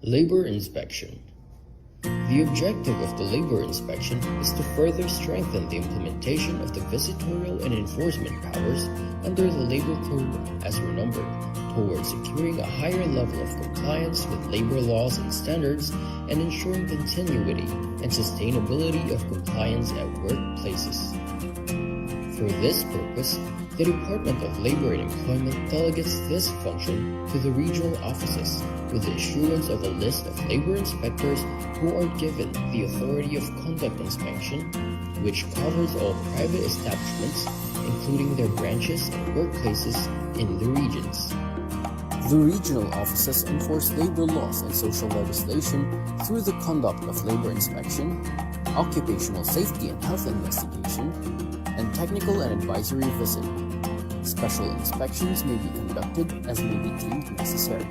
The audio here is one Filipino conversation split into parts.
Labor inspection. The objective of the labor inspection is to further strengthen the implementation of the visitorial and enforcement powers under the Labor Code as renumbered towards securing a higher level of compliance with labor laws and standards and ensuring continuity and sustainability of compliance at workplaces. For this purpose, the Department of Labor and Employment delegates this function to the regional offices with the issuance of a list of labor inspectors who are given the authority of conduct inspection, which covers all private establishments, including their branches and workplaces in the regions. The regional offices enforce labor laws and social legislation through the conduct of labor inspection, occupational safety and health investigation, and technical and advisory visit. Special inspections may be conducted as may be deemed necessary.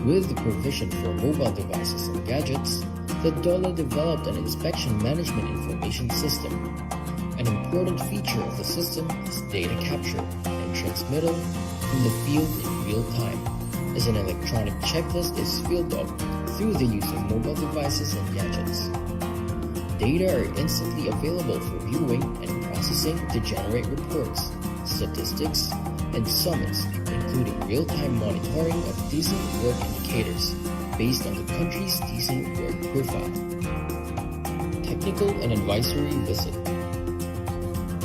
With the provision for mobile devices and gadgets, the DOLE developed an inspection management information system. An important feature of the system is data capture and transmittal from the field in real time, as an electronic checklist is filled up through the use of mobile devices and gadgets. Data are instantly available for viewing and processing to generate reports, statistics, and summons, including real-time monitoring of decent work indicators based on the country's decent work profile. Technical and advisory visit.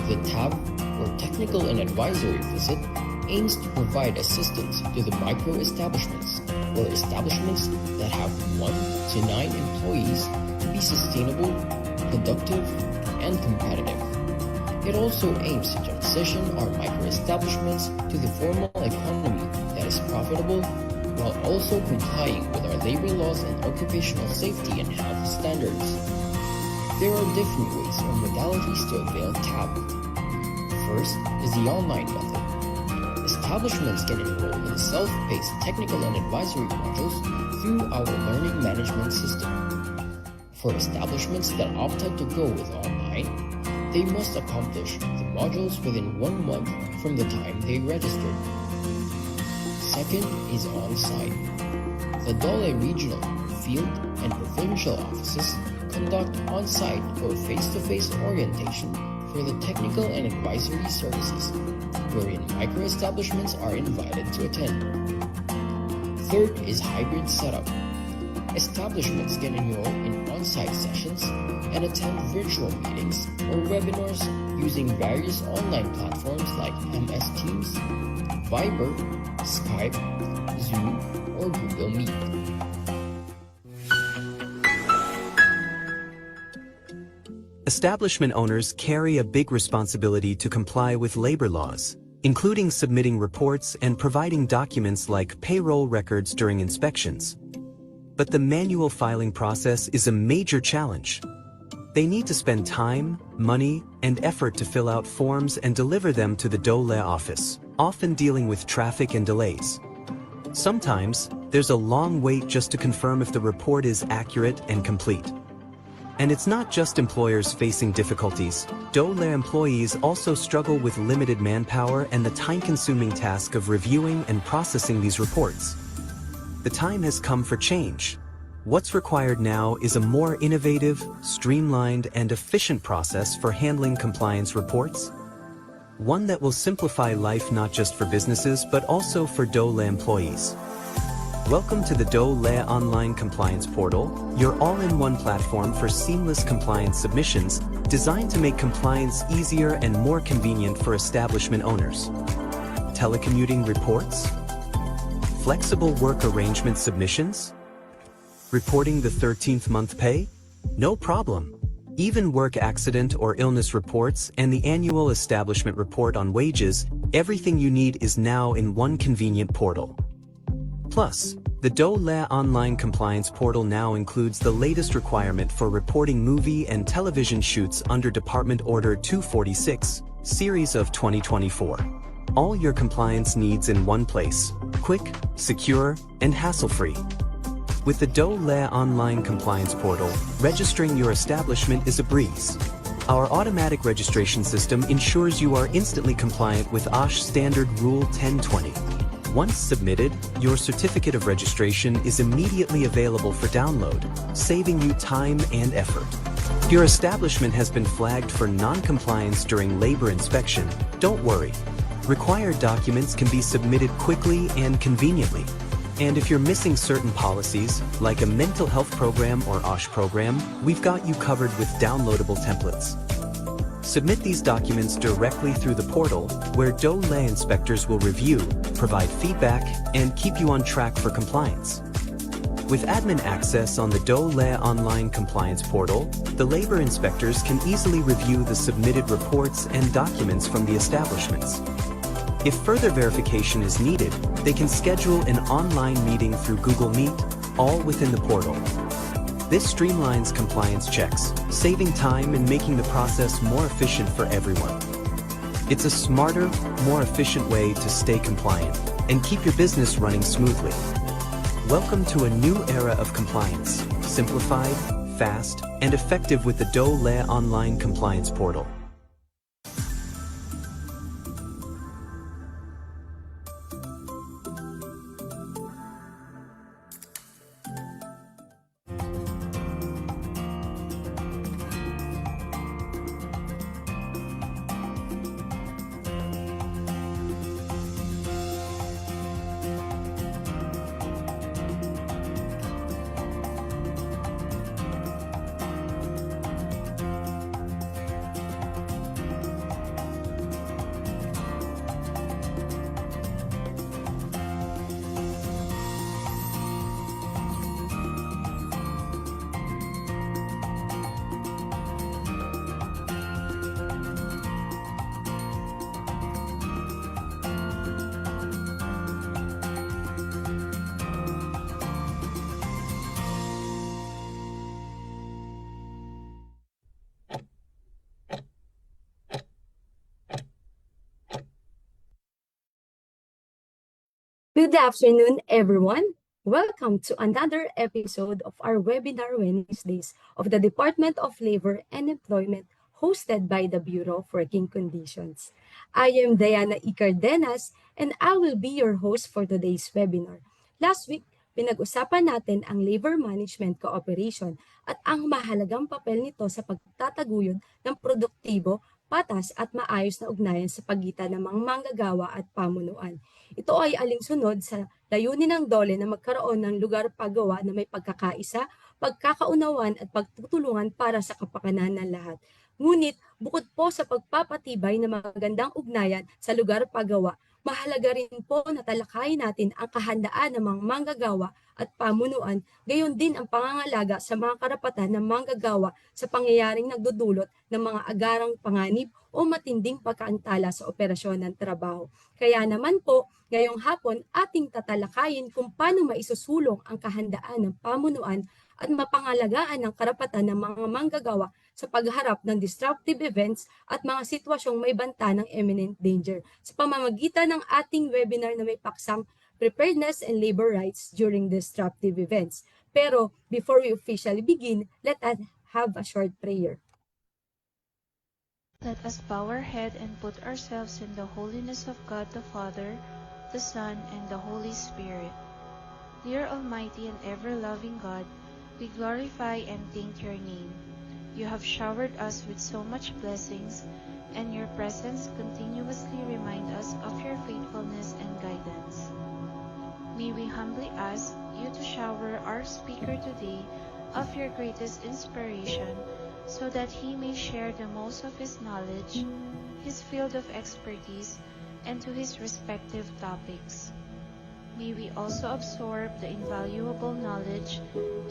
The TAV, or Technical and Advisory Visit, aims to provide assistance to the micro-establishments, or establishments that have 1 to 9 employees, to be sustainable, productive, and competitive. It also aims to transition our micro-establishments to the formal economy that is profitable, while also complying with our labor laws and occupational safety and health standards. There are different ways or modalities to avail TAB. First is the online method. Establishments can enroll in self-paced technical and advisory modules through our learning management system. For establishments that opted to go with online, they must accomplish the modules within 1 month from the time they registered. Second is on-site. The DOLE regional, field, and provincial offices conduct on-site or face-to-face orientation for the technical and advisory services, wherein micro-establishments are invited to attend. Third is hybrid setup. Establishments can enroll in on-site sessions and attend virtual meetings or webinars using various online platforms like MS Teams, Viber, Skype, Zoom, or Google Meet. Establishment owners carry a big responsibility to comply with labor laws, including submitting reports and providing documents like payroll records during inspections. But the manual filing process is a major challenge. They need to spend time, money, and effort to fill out forms and deliver them to the DOLE office, often dealing with traffic and delays. Sometimes, there's a long wait just to confirm if the report is accurate and complete. And it's not just employers facing difficulties. DOLE employees also struggle with limited manpower and the time-consuming task of reviewing and processing these reports. The time has come for change. What's required now is a more innovative, streamlined, and efficient process for handling compliance reports. One that will simplify life not just for businesses but also for DOLE employees. Welcome to the DOLE Online Compliance Portal, your all-in-one platform for seamless compliance submissions, designed to make compliance easier and more convenient for establishment owners. Telecommuting reports? Flexible work arrangement submissions? Reporting the 13th month pay? No problem. Even work accident or illness reports and the annual establishment report on wages, everything you need is now in one convenient portal. Plus, the DOLE Online Compliance Portal now includes the latest requirement for reporting movie and television shoots under Department Order 246, Series of 2024. All your compliance needs in one place, quick, secure, and hassle-free. With the DOLE Online Compliance Portal, registering your establishment is a breeze. Our automatic registration system ensures you are instantly compliant with OSH Standard Rule 1020. Once submitted, your certificate of registration is immediately available for download, saving you time and effort. If your establishment has been flagged for non-compliance during labor inspection, don't worry. Required documents can be submitted quickly and conveniently. And if you're missing certain policies, like a mental health program or OSH program, we've got you covered with downloadable templates. Submit these documents directly through the portal, where DOLE inspectors will review, provide feedback, and keep you on track for compliance. With admin access on the DOLE online compliance portal, the labor inspectors can easily review the submitted reports and documents from the establishments. If further verification is needed, they can schedule an online meeting through Google Meet, all within the portal. This streamlines compliance checks, saving time and making the process more efficient for everyone. It's a smarter, more efficient way to stay compliant and keep your business running smoothly. Welcome to a new era of compliance, simplified, fast, and effective with the DOLE online compliance portal. Good afternoon, everyone. Welcome to another episode of our webinar Wednesdays of the Department of Labor and Employment hosted by the Bureau of Working Conditions. I am Diana Icardenas and I will be your host for today's webinar. Last week, pinag-usapan natin ang labor management cooperation at ang mahalagang papel nito sa pagtataguyod ng produktibo, patas at maayos na ugnayan sa pagitan ng mga manggagawa at pamunuan. Ito ay alinsunod sa layunin ng DOLE na magkaroon ng lugar paggawa na may pagkakaisa, pagkakaunawan at pagtutulungan para sa kapakanan ng lahat. Ngunit bukod po sa pagpapatibay ng magandang ugnayan sa lugar paggawa, mahalaga rin po na talakayin natin ang kahandaan ng mga manggagawa at pamunuan, gayon din ang pangangalaga sa mga karapatan ng manggagawa sa pangyayaring nagdudulot ng mga agarang panganib o matinding pagkaantala sa operasyon ng trabaho. Kaya naman po, ngayong hapon ating tatalakayin kung paano maisusulong ang kahandaan ng pamunuan at mapangalagaan ang karapatan ng mga manggagawa sa pagharap ng disruptive events at mga sitwasyong may banta ng imminent danger sa pamamagitan ng ating webinar na may paksang Preparedness and Labor Rights During Disruptive Events. Pero before we officially begin, let us have a short prayer. Let us bow our head and put ourselves in the holiness of God the Father, the Son, and the Holy Spirit. Dear Almighty and ever-loving God, we glorify and thank your name. You have showered us with so much blessings, and your presence continuously remind us of your faithfulness and guidance. May we humbly ask you to shower our speaker today of your greatest inspiration, so that he may share the most of his knowledge, his field of expertise, and to his respective topics. May we also absorb the invaluable knowledge,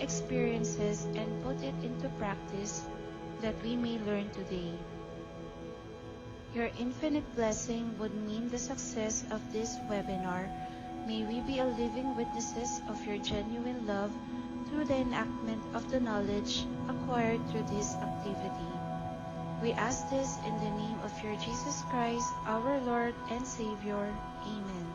experiences, and put it into practice that we may learn today. Your infinite blessing would mean the success of this webinar. May we be a living witnesses of your genuine love through the enactment of the knowledge acquired through this activity. We ask this in the name of your Jesus Christ, our Lord and Savior. Amen.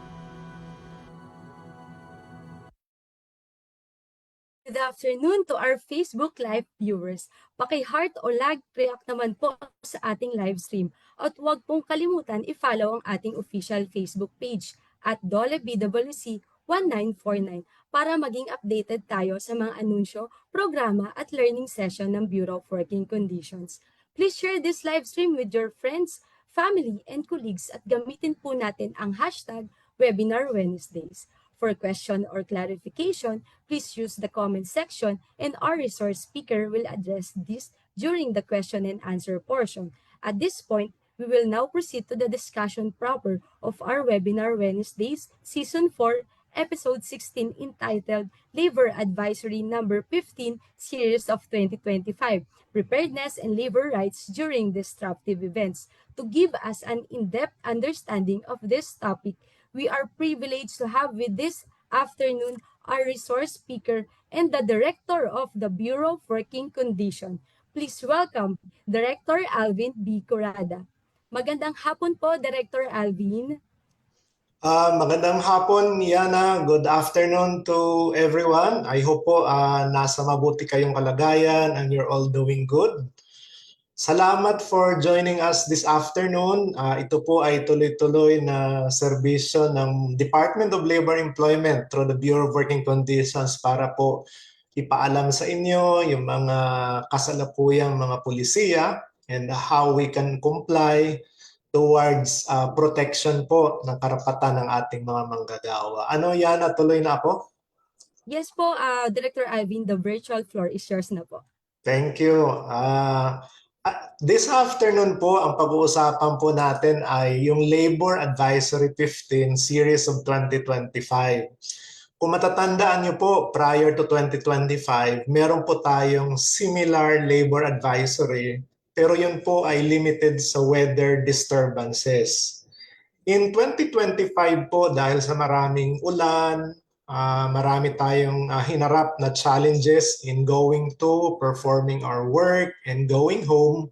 Good afternoon to our Facebook Live viewers. Paki-heart o like react naman po sa ating live stream at huwag pong kalimutan i-follow ang ating official Facebook page at DOLE BWC 1949 para maging updated tayo sa mga anunsyo, programa at learning session ng Bureau of Working Conditions. Please share this live stream with your friends, family, and colleagues at gamitin po natin ang hashtag Webinar Wednesdays. For question or clarification, please use the comment section and our resource speaker will address this during the question and answer portion. At this point, we will now proceed to the discussion proper of our Webinar Wednesdays Season 4, Episode 16 entitled Labor Advisory Number 15 Series of 2025, Preparedness and Labor Rights During Disruptive Events. To give us an in-depth understanding of this topic, we are privileged to have with this afternoon our resource speaker and the Director of the Bureau of Working Conditions. Please welcome Director Alvin B. Curada. Magandang hapon po, Director Alvin. Magandang hapon, Yana. Good afternoon to everyone. I hope po nasa mabuti kayong kalagayan and you're all doing good. Salamat for joining us this afternoon. Ito po ay tuloy-tuloy na serbisyo ng Department of Labor Employment through the Bureau of Working Conditions para po ipaalam sa inyo yung mga kasalukuyang mga pulisiya and how we can comply towards protection po ng karapatan ng ating mga manggagawa. Ano, Yana? Tuloy na ako? Yes po, Director Alvin, the virtual floor is yours na po. Thank you. This afternoon po, ang pag-uusapan po natin ay yung Labor Advisory 15 Series of 2025. Kung matatandaan niyo po, prior to 2025, meron po tayong similar labor advisory, pero yun po ay limited sa weather disturbances. In 2025 po, dahil sa maraming ulan, marami tayong hinarap na challenges in going to, performing our work, and going home,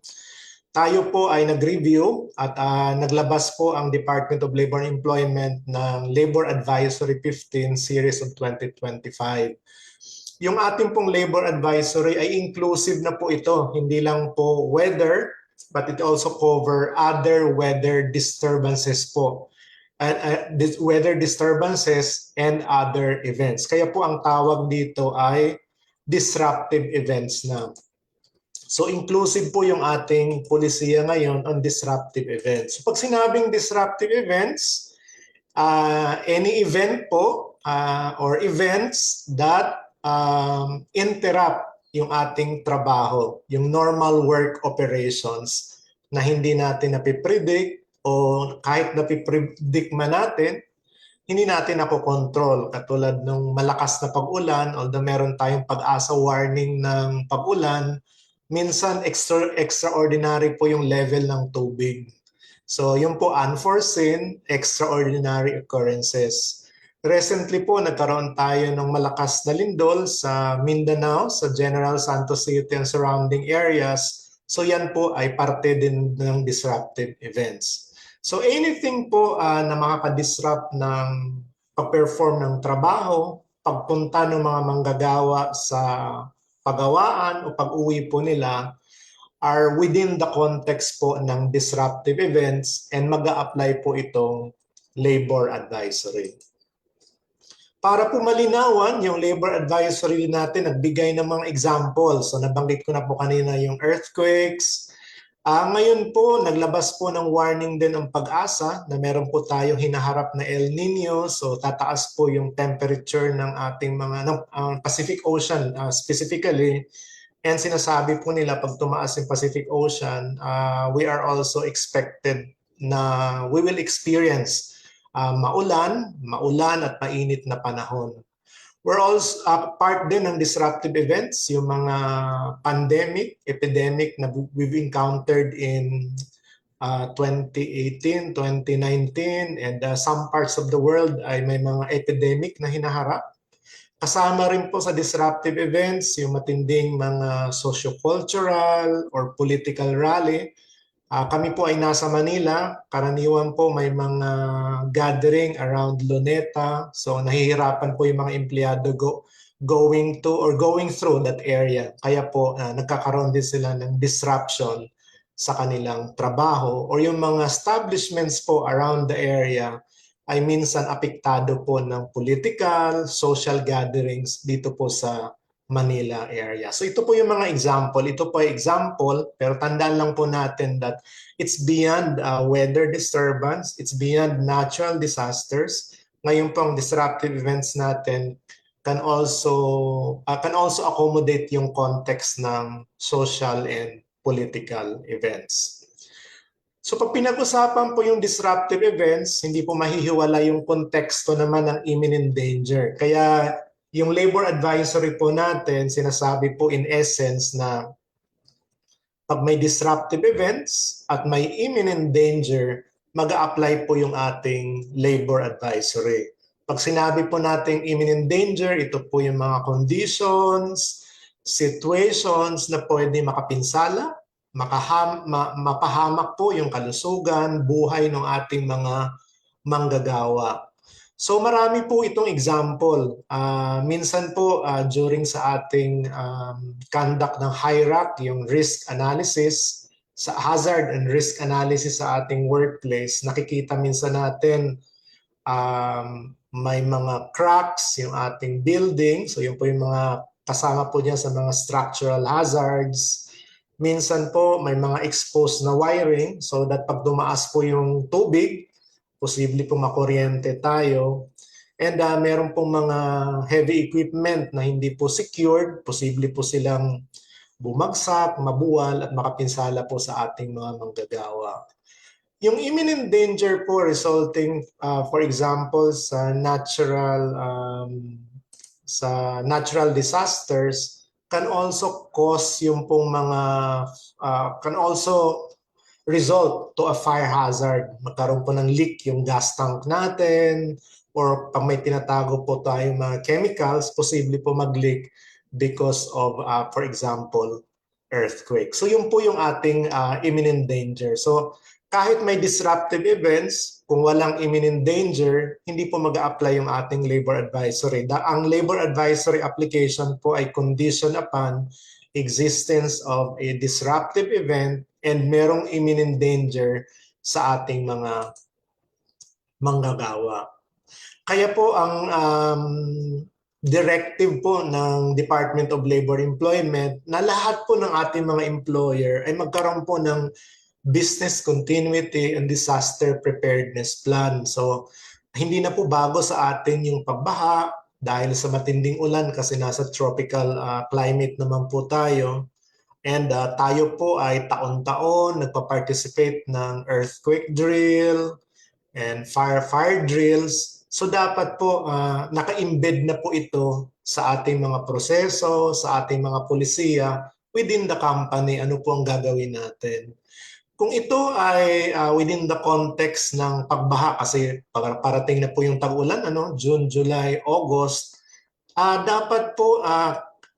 tayo po ay nag-review at naglabas po ang Department of Labor and Employment ng Labor Advisory 15 Series of 2025. Yung ating pong labor advisory ay inclusive na po ito, hindi lang po weather, but it also cover other weather disturbances po. Weather disturbances and other events. Kaya po ang tawag dito ay disruptive events na. So inclusive po yung ating pulisiya ngayon on disruptive events. So pag sinabing disruptive events, any event po or events that interrupt yung ating trabaho, yung normal work operations na hindi natin napipredict o kahit napipredict man natin, hindi natin nakokontrol. Katulad ng malakas na pag-ulan, although meron tayong pag-asa warning ng pag-ulan, minsan extraordinary po yung level ng tubig. So yun po unforeseen, extraordinary occurrences. Recently po, nagkaroon tayo ng malakas na lindol sa Mindanao, sa General Santos City and surrounding areas. So yan po ay parte din ng disruptive events. So anything po na makaka-disrupt ng pag-perform ng trabaho, pagpunta ng mga manggagawa sa pagawaan o pag-uwi po nila are within the context po ng disruptive events and mag-a-apply po itong labor advisory. Para po malinawan, yung labor advisory natin nagbigay ng mga examples. So nabanggit ko na po kanina yung earthquakes. Ngayon po, naglabas po ng warning din ang Pag-asa na meron po tayong hinaharap na El Nino. So tataas po yung temperature ng ating mga Pacific Ocean specifically. And sinasabi po nila pag tumaas yung Pacific Ocean, we are also expected na we will experience maulan at mainit na panahon. We're also part din ng disruptive events, yung mga epidemic na we've encountered in 2018, 2019, and some parts of the world ay may mga epidemic na hinaharap. Kasama rin po sa disruptive events yung matinding mga socio-cultural or political rally. Kami po ay nasa Manila, karaniwan po may mga gathering around Luneta. So nahihirapan po yung mga empleyado going to or going through that area. Kaya po nagkakaroon din sila ng disruption sa kanilang trabaho or yung mga establishments po around the area ay minsan apektado po ng political, social gatherings dito po sa Manila area. So ito po yung mga example. Ito po ay example, pero tandaan lang po natin that it's beyond weather disturbance, it's beyond natural disasters. Ngayon po ang disruptive events natin can also accommodate yung context ng social and political events. So pag pinag-usapan po yung disruptive events, hindi po mahihiwala yung konteksto naman ng imminent danger. Kaya yung labor advisory po natin, sinasabi po in essence na pag may disruptive events at may imminent danger, mag-a-apply po yung ating labor advisory. Pag sinabi po natin imminent danger, ito po yung mga conditions, situations na pwede makapinsala, mapahamak po yung kalusugan, buhay ng ating mga manggagawa. So marami po itong example. Minsan po during sa ating conduct ng HIRAC, yung risk analysis, sa hazard and risk analysis sa ating workplace, nakikita minsan natin may mga cracks yung ating building. So yun po yung mga kasama po niya sa mga structural hazards. Minsan po may mga exposed na wiring so that pag dumaas po yung tubig, posible po makuryente tayo. And meron pong mga heavy equipment na hindi po secured, posible po silang bumagsak, mabuwal at makapinsala po sa ating mga manggagawa. Yung imminent danger po resulting, for example, sa natural disasters can also cause yung pong mga, can also result to a fire hazard. Magkaroon po ng leak yung gas tank natin, or pag may tinatago po tayong mga chemicals, posible po mag-leak because of, for example, earthquake. So yun po yung ating imminent danger. So kahit may disruptive events, kung walang imminent danger, hindi po mag-a-apply yung ating labor advisory. Ang labor advisory application po ay condition upon existence of a disruptive event and merong imminent danger sa ating mga manggagawa. Kaya po ang directive po ng Department of Labor Employment na lahat po ng ating mga employer ay magkaroon po ng business continuity and disaster preparedness plan. So hindi na po bago sa atin yung pagbaha dahil sa matinding ulan kasi nasa tropical climate naman po tayo. And tayo po ay taon-taon nagpa-participate ng earthquake drill and fire drills. So dapat po naka-embed na po ito sa ating mga proseso, sa ating mga polisiya within the company, ano po ang gagawin natin. Kung ito ay within the context ng pagbaha, kasi parating na po yung tag-ulan, June, July, August, dapat po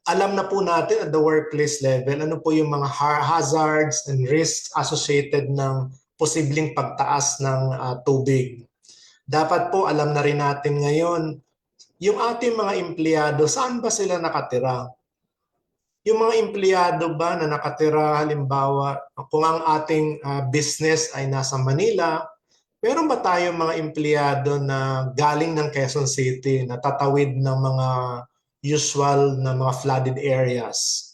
alam na po natin at the workplace level ano po yung mga hazards and risks associated ng posibleng pagtaas ng tubig. Dapat po alam na rin natin ngayon yung ating mga empleyado, saan ba sila nakatira? Yung mga empleyado ba na nakatira, halimbawa, kung ang ating business ay nasa Manila, meron ba tayong mga empleyado na galing ng Quezon City na tatawid ng mga usual na mga flooded areas?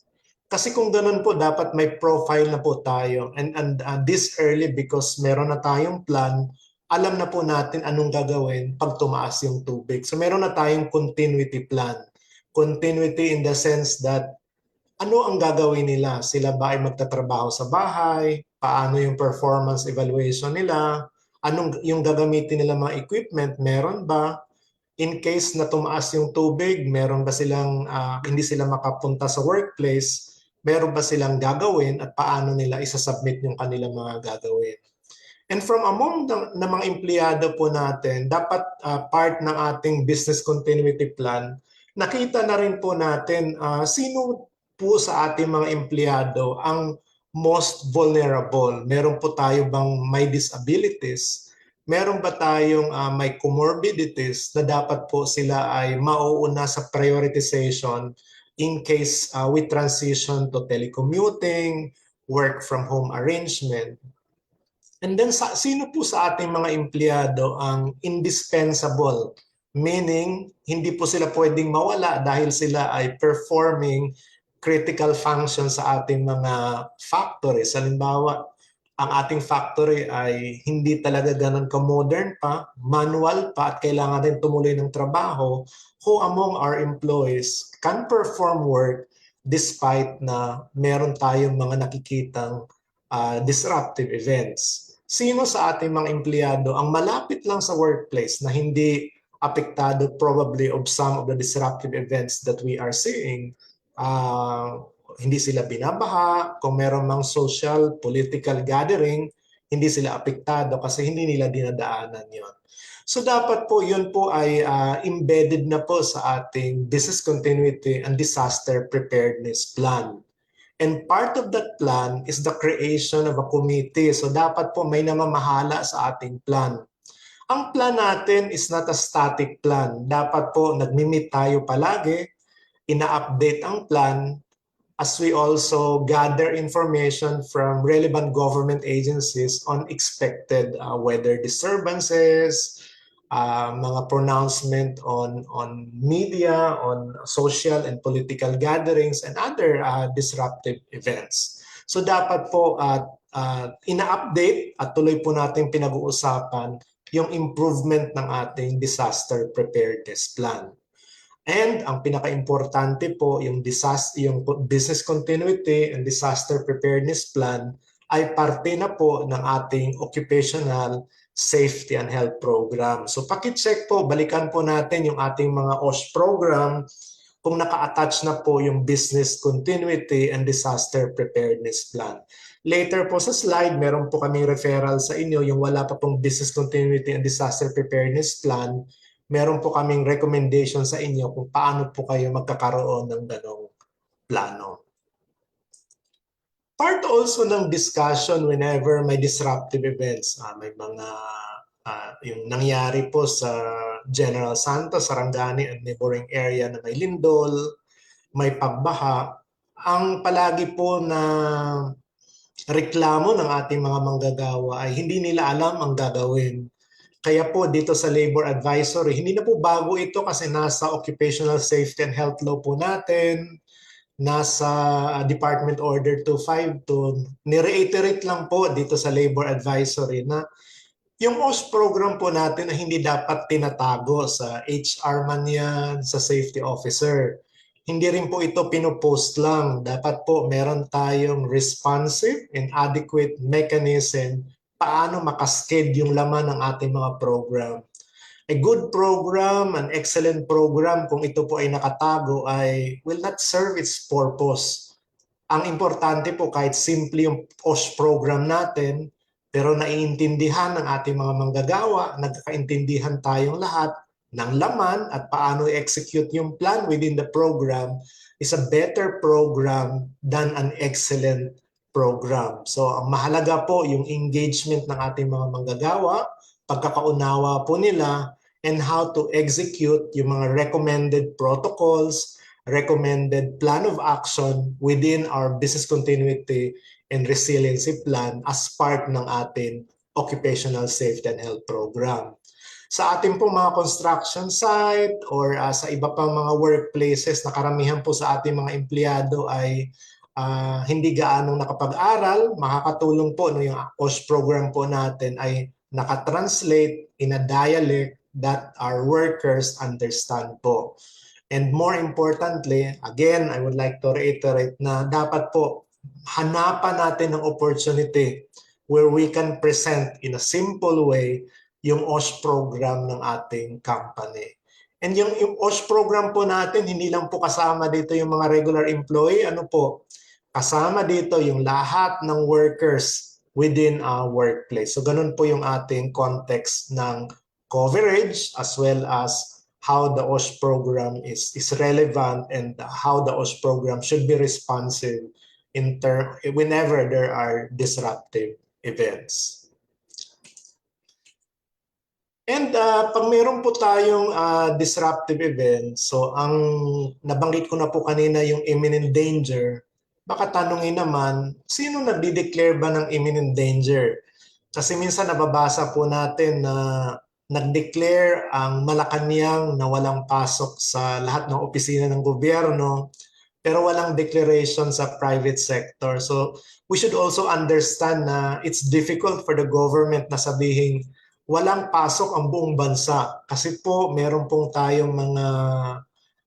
Kasi kung ganun po, dapat may profile na po tayo. And this early because meron na tayong plan, alam na po natin anong gagawin pag tumaas yung tubig. So meron na tayong continuity plan. Continuity in the sense that ano ang gagawin nila? Sila ba ay magtatrabaho sa bahay? Paano yung performance evaluation nila? Anong yung gagamitin nila mga equipment? Meron ba? In case na tumaas yung tubig, meron ba silang hindi sila makapunta sa workplace? Meron ba silang gagawin at paano nila isasubmit yung kanilang mga gagawin? And from among na mga empleyado po natin, dapat part ng ating business continuity plan, nakita na rin po natin sino po sa ating mga empleyado ang most vulnerable. Meron po tayo bang may disabilities? Meron ba tayong may comorbidities na dapat po sila ay mauuna sa prioritization in case we transition to telecommuting, work from home arrangement? And then sino po sa ating mga empleyado ang indispensable? Meaning, hindi po sila pwedeng mawala dahil sila ay performing critical functions sa ating mga factories. Halimbawa, ang ating factory ay hindi talaga ganun ka-modern pa, manual pa, at kailangan din tumuloy ng trabaho. Who among our employees can perform work despite na meron tayong mga nakikitang disruptive events? Sino sa ating mga empleyado ang malapit lang sa workplace na hindi apektado probably of some of the disruptive events that we are seeing? Hindi sila binabaha, kung meron mang social, political gathering, hindi sila apektado kasi hindi nila dinadaanan yon. So dapat po yun po ay embedded na po sa ating business continuity and disaster preparedness plan. And part of that plan is the creation of a committee. So dapat po may namamahala sa ating plan. Ang plan natin is not a static plan. Dapat po nagmi-meet tayo palagi, ina-update ang plan as we also gather information from relevant government agencies on expected weather disturbances, mga pronouncement on media, on social and political gatherings, and other disruptive events. So dapat po ina-update at tuloy po natin pinag-uusapan yung improvement ng ating disaster preparedness plan. And ang pinaka-importante po, yung business continuity and disaster preparedness plan ay parte na po ng ating occupational safety and health program. So paki-check po, balikan po natin yung ating mga OSH program kung naka-attach na po yung business continuity and disaster preparedness plan. Later po sa slide, meron po kaming referral sa inyo, yung wala pa pong business continuity and disaster preparedness plan, meron po kaming recommendation sa inyo kung paano po kayo magkakaroon ng ganong plano. Part also ng discussion whenever may disruptive events, may mga yung nangyari po sa General Santos, Sarangani and neighboring area na may lindol, may pagbaha, ang palagi po na reklamo ng ating mga manggagawa ay hindi nila alam ang gagawin. Kaya po dito sa Labor Advisory, hindi na po bago ito kasi nasa Occupational Safety and Health Law po natin, nasa Department Order 252, ni-reiterate lang po dito sa Labor Advisory na yung OSH program po natin na hindi dapat tinatago sa HR man yan, sa safety officer. Hindi rin po ito pinopost lang. Dapat po meron tayong responsive and adequate mechanism paano makasked yung laman ng ating mga program. A good program, an excellent program, kung ito po ay nakatago, ay will not serve its purpose. Ang importante po kahit simple yung OSH program natin, pero naiintindihan ng ating mga manggagawa, nagkakaintindihan tayong lahat ng laman at paano i-execute yung plan within the program is a better program than an excellent program. So ang mahalaga po yung engagement ng ating mga manggagawa, pagkakaunawa po nila, and how to execute yung mga recommended protocols, recommended plan of action within our business continuity and resiliency plan as part ng ating occupational safety and health program. Sa ating pong mga construction site or sa iba pang mga workplaces na karamihan po sa ating mga empleyado ay hindi gaanong nakapag-aral, makakatulong po no, yung OSH program po natin ay nakatranslate in a dialect that our workers understand po. And more importantly, again, I would like to reiterate na dapat po hanapan natin ng opportunity where we can present in a simple way yung OSH program ng ating company. And yung OSH program po natin, hindi lang po kasama dito yung mga regular employee, ano po, kasama dito yung lahat ng workers within our workplace. So ganun po yung ating context ng coverage as well as how the OSH program is relevant and how the OSH program should be responsive whenever there are disruptive events. And pag mayroon po tayong disruptive events, so ang nabanggit ko na po kanina yung imminent danger, baka tanungin naman, sino nagde-declare ba ng imminent danger? Kasi minsan nababasa po natin na nag-declare ang Malacanang na walang pasok sa lahat ng opisina ng gobyerno, pero walang declaration sa private sector. So we should also understand na it's difficult for the government na sabihin walang pasok ang buong bansa. Kasi po meron pong tayong mga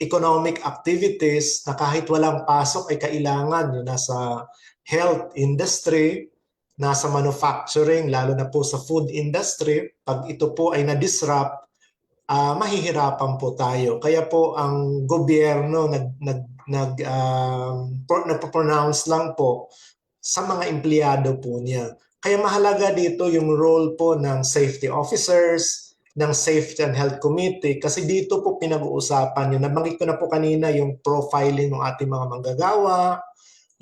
economic activities na kahit walang pasok ay kailangan yun nasa health industry, nasa manufacturing, lalo na po sa food industry. Pag ito po ay na-disrupt, mahihirapan po tayo. Kaya po ang gobyerno nagpo-pronounce lang po sa mga empleyado po niya. Kaya mahalaga dito yung role po ng safety officers, ng Safety and Health Committee, kasi dito po pinag-uusapan yun. Nabanggit ko na po kanina yung profiling ng ating mga manggagawa,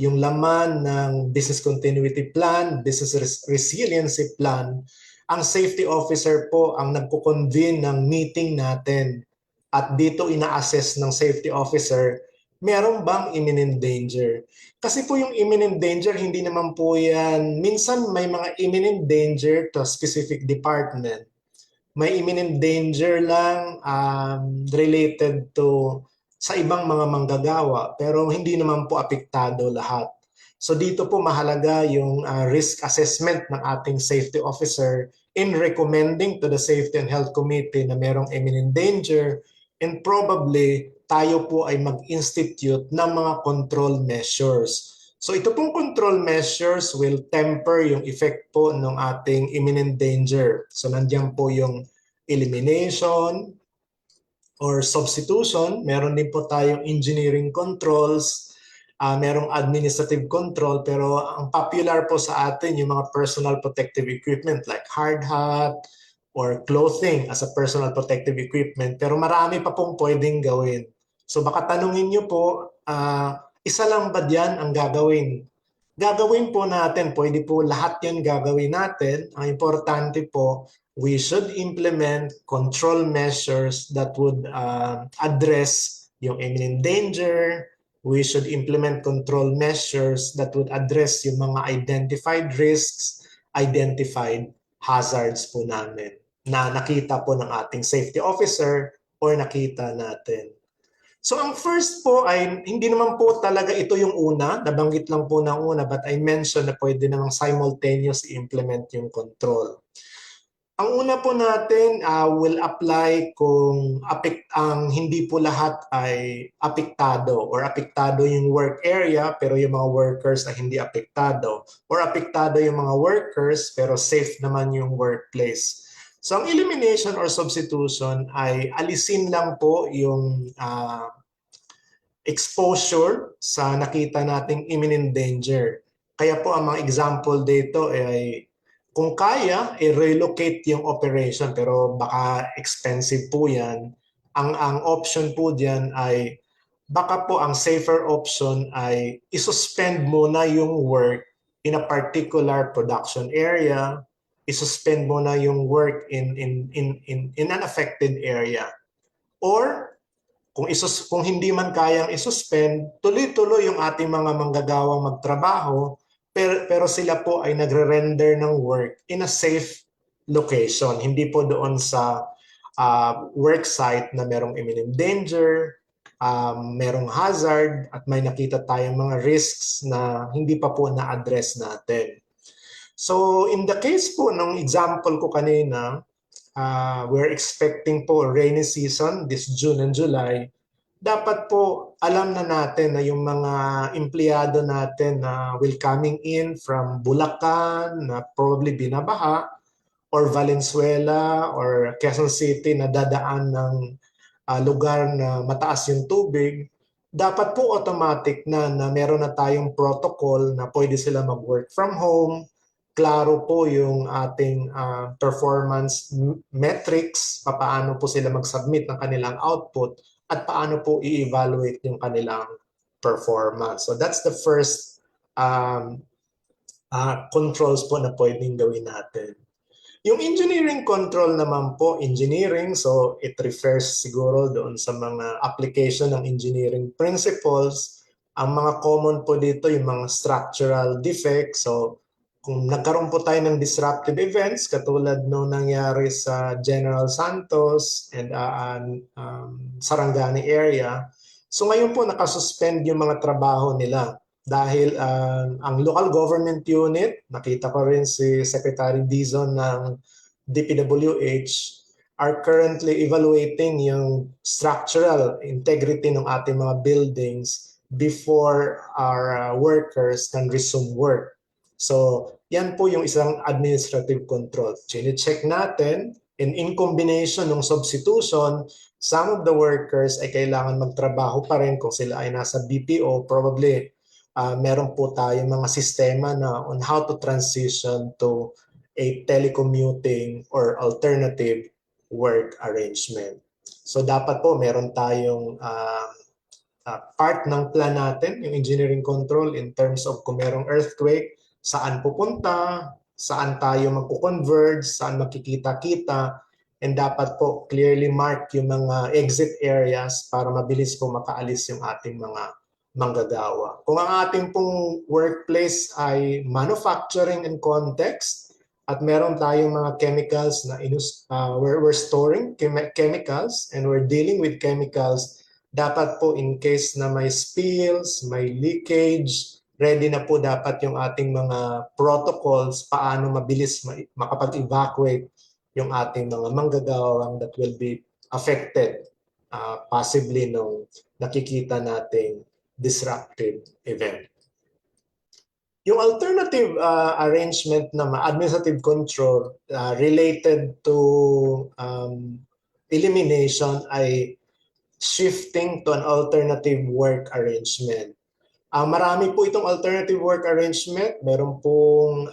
yung laman ng Business Continuity Plan, Business Resiliency Plan. Ang safety officer po ang nagko-convene ng meeting natin. At dito ina-assess ng safety officer, meron bang imminent danger? Kasi po yung imminent danger, hindi naman po yan, minsan may mga imminent danger to a specific department. May imminent danger lang related to sa ibang mga manggagawa, pero hindi naman po apektado lahat. So dito po mahalaga yung risk assessment ng ating safety officer in recommending to the Safety and Health Committee na merong imminent danger, and probably tayo po ay mag-institute ng mga control measures. So ito pong control measures will temper yung effect po ng ating imminent danger. So nandiyan po yung elimination or substitution. Meron din po tayong engineering controls, merong administrative control, pero ang popular po sa atin yung mga personal protective equipment like hard hat or clothing as a personal protective equipment. Pero marami pa pong pwedeng gawin. So baka tanungin nyo po, isa lang ba diyan ang gagawin? Gagawin po natin, pwede po lahat yan gagawin natin. Ang importante po, we should implement control measures that would address yung imminent danger. We should implement control measures that would address yung mga identified risks, identified hazards po namin na nakita po ng ating safety officer or nakita natin. So ang first po ay hindi naman po talaga ito yung una, nabanggit lang po ng una, but I mentioned na pwede namang simultaneous implement yung control. Ang una po natin will apply kung ang hindi po lahat ay apektado or apektado yung work area pero yung mga workers ay hindi apektado, or apektado yung mga workers pero safe naman yung workplace. So ang elimination or substitution ay alisin lang po yung exposure sa nakita nating imminent danger. Kaya po ang mga example dito ay kung kaya, i-relocate yung operation, pero baka expensive po yan. Ang option po diyan ay baka po ang safer option ay isuspend muna yung work in a particular production area, isuspend muna yung work in an affected area. Or kung hindi man kayang isuspend, tuloy-tuloy yung ating mga manggagawang magtrabaho, pero sila po ay nagre-render ng work in a safe location. Hindi po doon sa work site na merong imminent danger, merong hazard, at may nakita tayong mga risks na hindi pa po na-address natin. So in the case po ng example ko kanina, we're expecting po rainy season this June and July. Dapat po alam na natin na yung mga empleyado natin na will coming in from Bulacan na probably binabaha, or Valenzuela or Quezon City na dadaan ng lugar na mataas yung tubig, dapat po automatic na meron na tayong protocol na pwede sila mag-work from home. Klaro po yung ating performance metrics, paano po sila mag-submit ng kanilang output, at paano po i-evaluate yung kanilang performance. So that's the first controls po na pwedeng gawin natin. Yung engineering control naman po, engineering, so it refers siguro doon sa mga application ng engineering principles. Ang mga common po dito, yung mga structural defects, so kung nagkaroon po tayo ng disruptive events katulad nung nangyari sa General Santos and Sarangani area, so ngayon po nakasuspend yung mga trabaho nila dahil ang local government unit, nakita ko rin si Secretary Dizon ng DPWH, are currently evaluating yung structural integrity ng ating mga buildings before our workers can resume work. So, yan po yung isang administrative control. Chine-check natin, and in combination ng substitution, some of the workers ay kailangan magtrabaho pa rin kung sila ay nasa BPO. Probably, meron po tayong mga sistema na on how to transition to a telecommuting or alternative work arrangement. So, dapat po meron tayong part ng plan natin, yung engineering control in terms of kung merong earthquake, saan pupunta, saan tayo magko-converge, saan makikita-kita, and dapat po clearly mark yung mga exit areas para mabilis po makaalis yung ating mga manggagawa. Kung ang ating pong workplace ay manufacturing and context, at meron tayong mga chemicals na we're storing chemicals and we're dealing with chemicals, dapat po in case na may spills, may leakage, ready na po dapat yung ating mga protocols paano mabilis makapag-evacuate yung ating mga manggagawang that will be affected possibly nung nakikita nating disruptive event. Yung alternative arrangement na administrative control related to elimination ay shifting to an alternative work arrangement. Marami po itong alternative work arrangement. Meron pong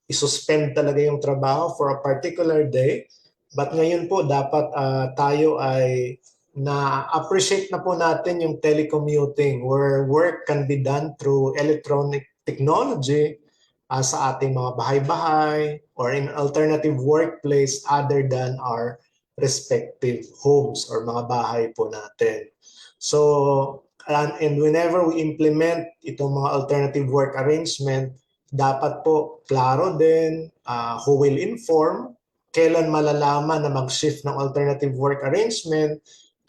isuspend talaga yung trabaho for a particular day. But ngayon po dapat tayo ay na-appreciate na po natin yung telecommuting where work can be done through electronic technology sa ating mga bahay-bahay or in alternative workplace other than our respective homes or mga bahay po natin. So, and whenever we implement itong mga alternative work arrangement, dapat po klaro din who will inform, kailan malalaman na mag-shift ng alternative work arrangement,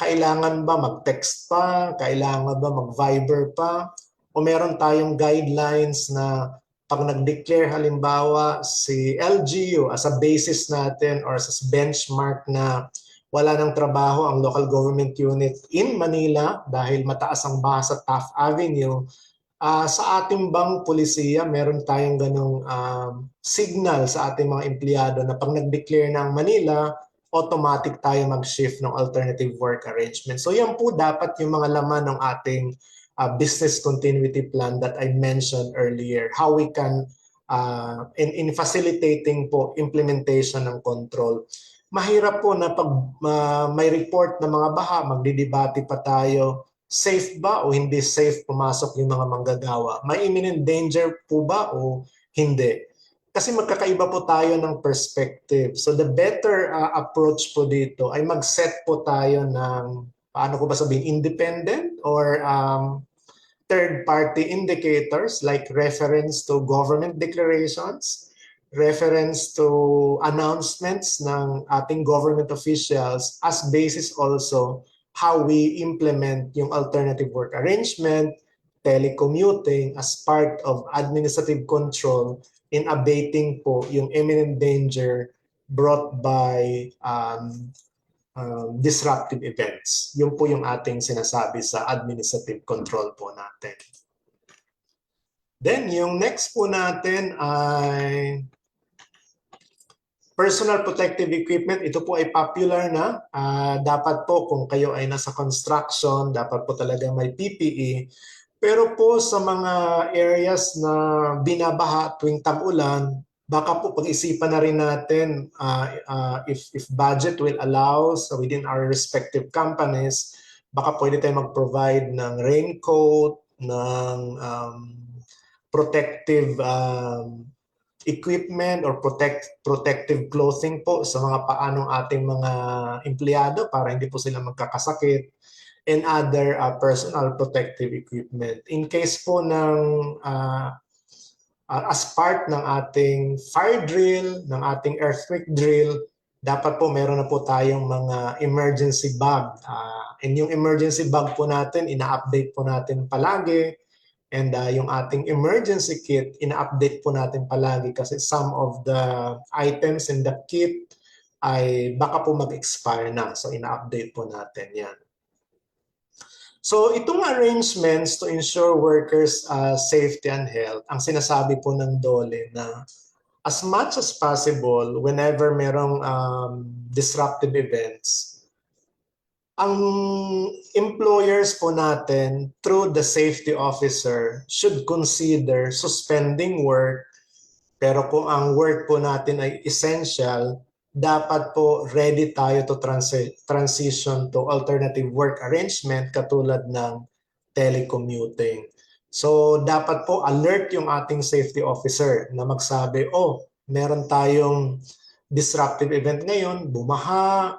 kailangan ba mag-text pa, kailangan ba mag-Viber pa, o meron tayong guidelines na pag nag-declare halimbawa si LGU as a basis natin or as a benchmark na wala ng trabaho ang local government unit in Manila dahil mataas ang baha sa Taft Avenue, sa ating bang pulisiya, meron tayong ganong signal sa ating mga empleyado na pag nag-declare ng Manila, automatic tayo mag-shift ng alternative work arrangement. So yan po dapat yung mga laman ng ating business continuity plan that I mentioned earlier. How we can, in facilitating po implementation ng control. Mahirap po na pag may report na mga baha, magdidebate pa tayo, safe ba o hindi safe pumasok yung mga manggagawa? May imminent danger po ba o hindi? Kasi magkakaiba po tayo ng perspective. So the better approach po dito ay mag-set po tayo ng, paano ko ba sabihin, independent or third-party indicators like reference to government declarations, reference to announcements ng ating government officials as basis also how we implement yung alternative work arrangement, telecommuting as part of administrative control in abating po yung imminent danger brought by disruptive events. Yun po yung ating sinasabi sa administrative control po natin. Then, yung next po natin ay personal protective equipment. Ito po ay popular na. Dapat po kung kayo ay nasa construction, dapat po talaga may PPE. Pero po sa mga areas na binabaha tuwing tag-ulan, baka po pag-isipan na rin natin if budget will allow so within our respective companies, baka pwede tayo mag-provide ng raincoat, ng protective equipment or protective clothing po sa mga paanong ating mga empleyado para hindi po sila magkakasakit, and other personal protective equipment. In case po ng as part ng ating fire drill, ng ating earthquake drill, dapat po meron na po tayong mga emergency bag. And yung emergency bag po natin, ina-update po natin palagi. And yung ating emergency kit, ina-update po natin palagi kasi some of the items in the kit ay baka po mag-expire na. So ina-update po natin yan. So itong arrangements to ensure workers' safety and health, ang sinasabi po ng DOLE na as much as possible, whenever merong disruptive events, ang employers po natin, through the safety officer, should consider suspending work. Pero kung ang work po natin ay essential, dapat po ready tayo to transition to alternative work arrangement katulad ng telecommuting. So dapat po alert yung ating safety officer na magsabi, oh, meron tayong disruptive event ngayon, bumaha,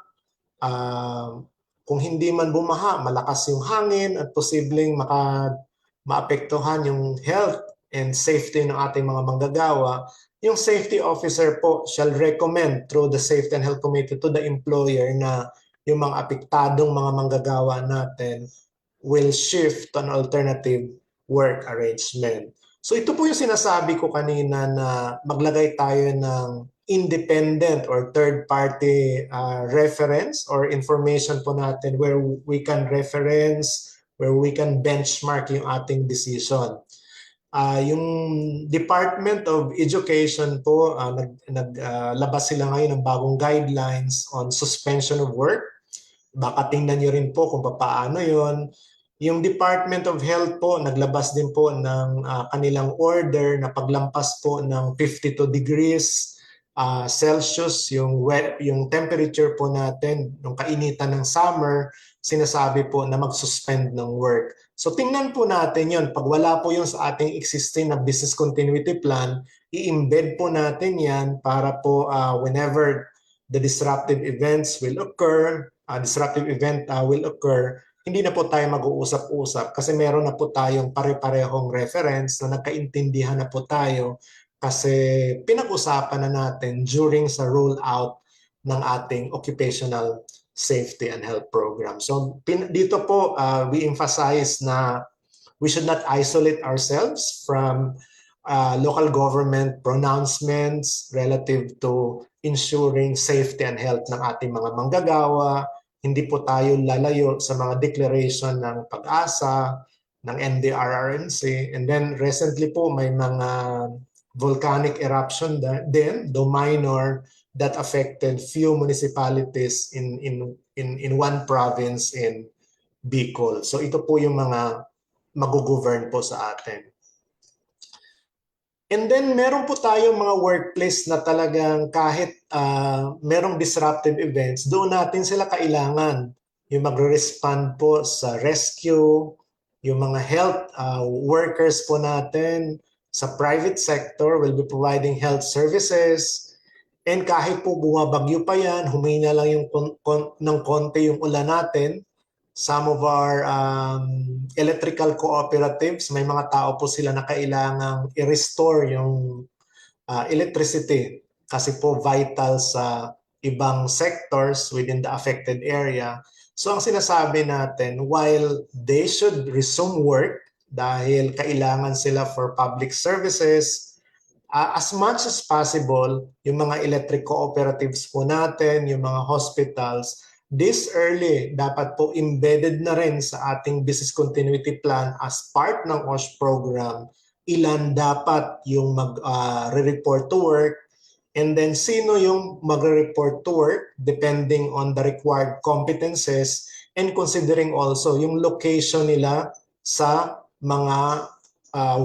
kung hindi man bumaha, malakas yung hangin at posibleng maapektuhan yung health and safety ng ating mga manggagawa. Yung safety officer po shall recommend through the Safety and Health Committee to the employer na yung mga apektadong mga manggagawa natin will shift to an alternative work arrangement. So ito po yung sinasabi ko kanina na maglagay tayo ng independent or third-party reference or information po natin where we can reference, where we can benchmark yung ating decision. Yung Department of Education po, naglabas sila ngayon ng bagong guidelines on suspension of work. Baka tingnan nyo rin po kung paano yon. Yung Department of Health po, naglabas din po ng kanilang order na paglampas po ng 52 degrees Celsius, yung temperature po natin, yung kainitan ng summer, sinasabi po na mag-suspend ng work. So tingnan po natin yun. Pag wala po yun sa ating existing na business continuity plan, i-embed po natin yan para po whenever the disruptive events will occur, will occur, hindi na po tayo mag-uusap-usap kasi meron na po tayong pare-parehong reference na nagkaintindihan na po tayo kasi pinag-usapan na natin during sa rollout ng ating occupational safety and health program. So dito po we emphasize na we should not isolate ourselves from local government pronouncements relative to ensuring safety and health ng ating mga manggagawa. Hindi po tayo lalayo sa mga declaration ng PAG-ASA, ng NDRRMC. And then recently po may mga volcanic eruption din, though minor, that affected few municipalities in one province in Bicol. So ito po yung mga mag-govern po sa atin. And then meron po tayong mga workplace na talagang kahit merong disruptive events, doon natin sila kailangan. Yung magre-respond po sa rescue, yung mga health workers po natin sa private sector will be providing health services. And kahit po bumabagyo pa yan, humina lang yung ng konti yung ulan natin. Some of our electrical cooperatives, may mga tao po sila na kailangang i-restore yung electricity kasi po vital sa ibang sectors within the affected area. So ang sinasabi natin, while they should resume work dahil kailangan sila for public services, as much as possible, yung mga electric cooperatives po natin, yung mga hospitals, this early dapat po embedded na rin sa ating business continuity plan as part ng OSH program, ilan dapat yung mag-report to work, and then sino yung mag-report to work depending on the required competences and considering also yung location nila sa mga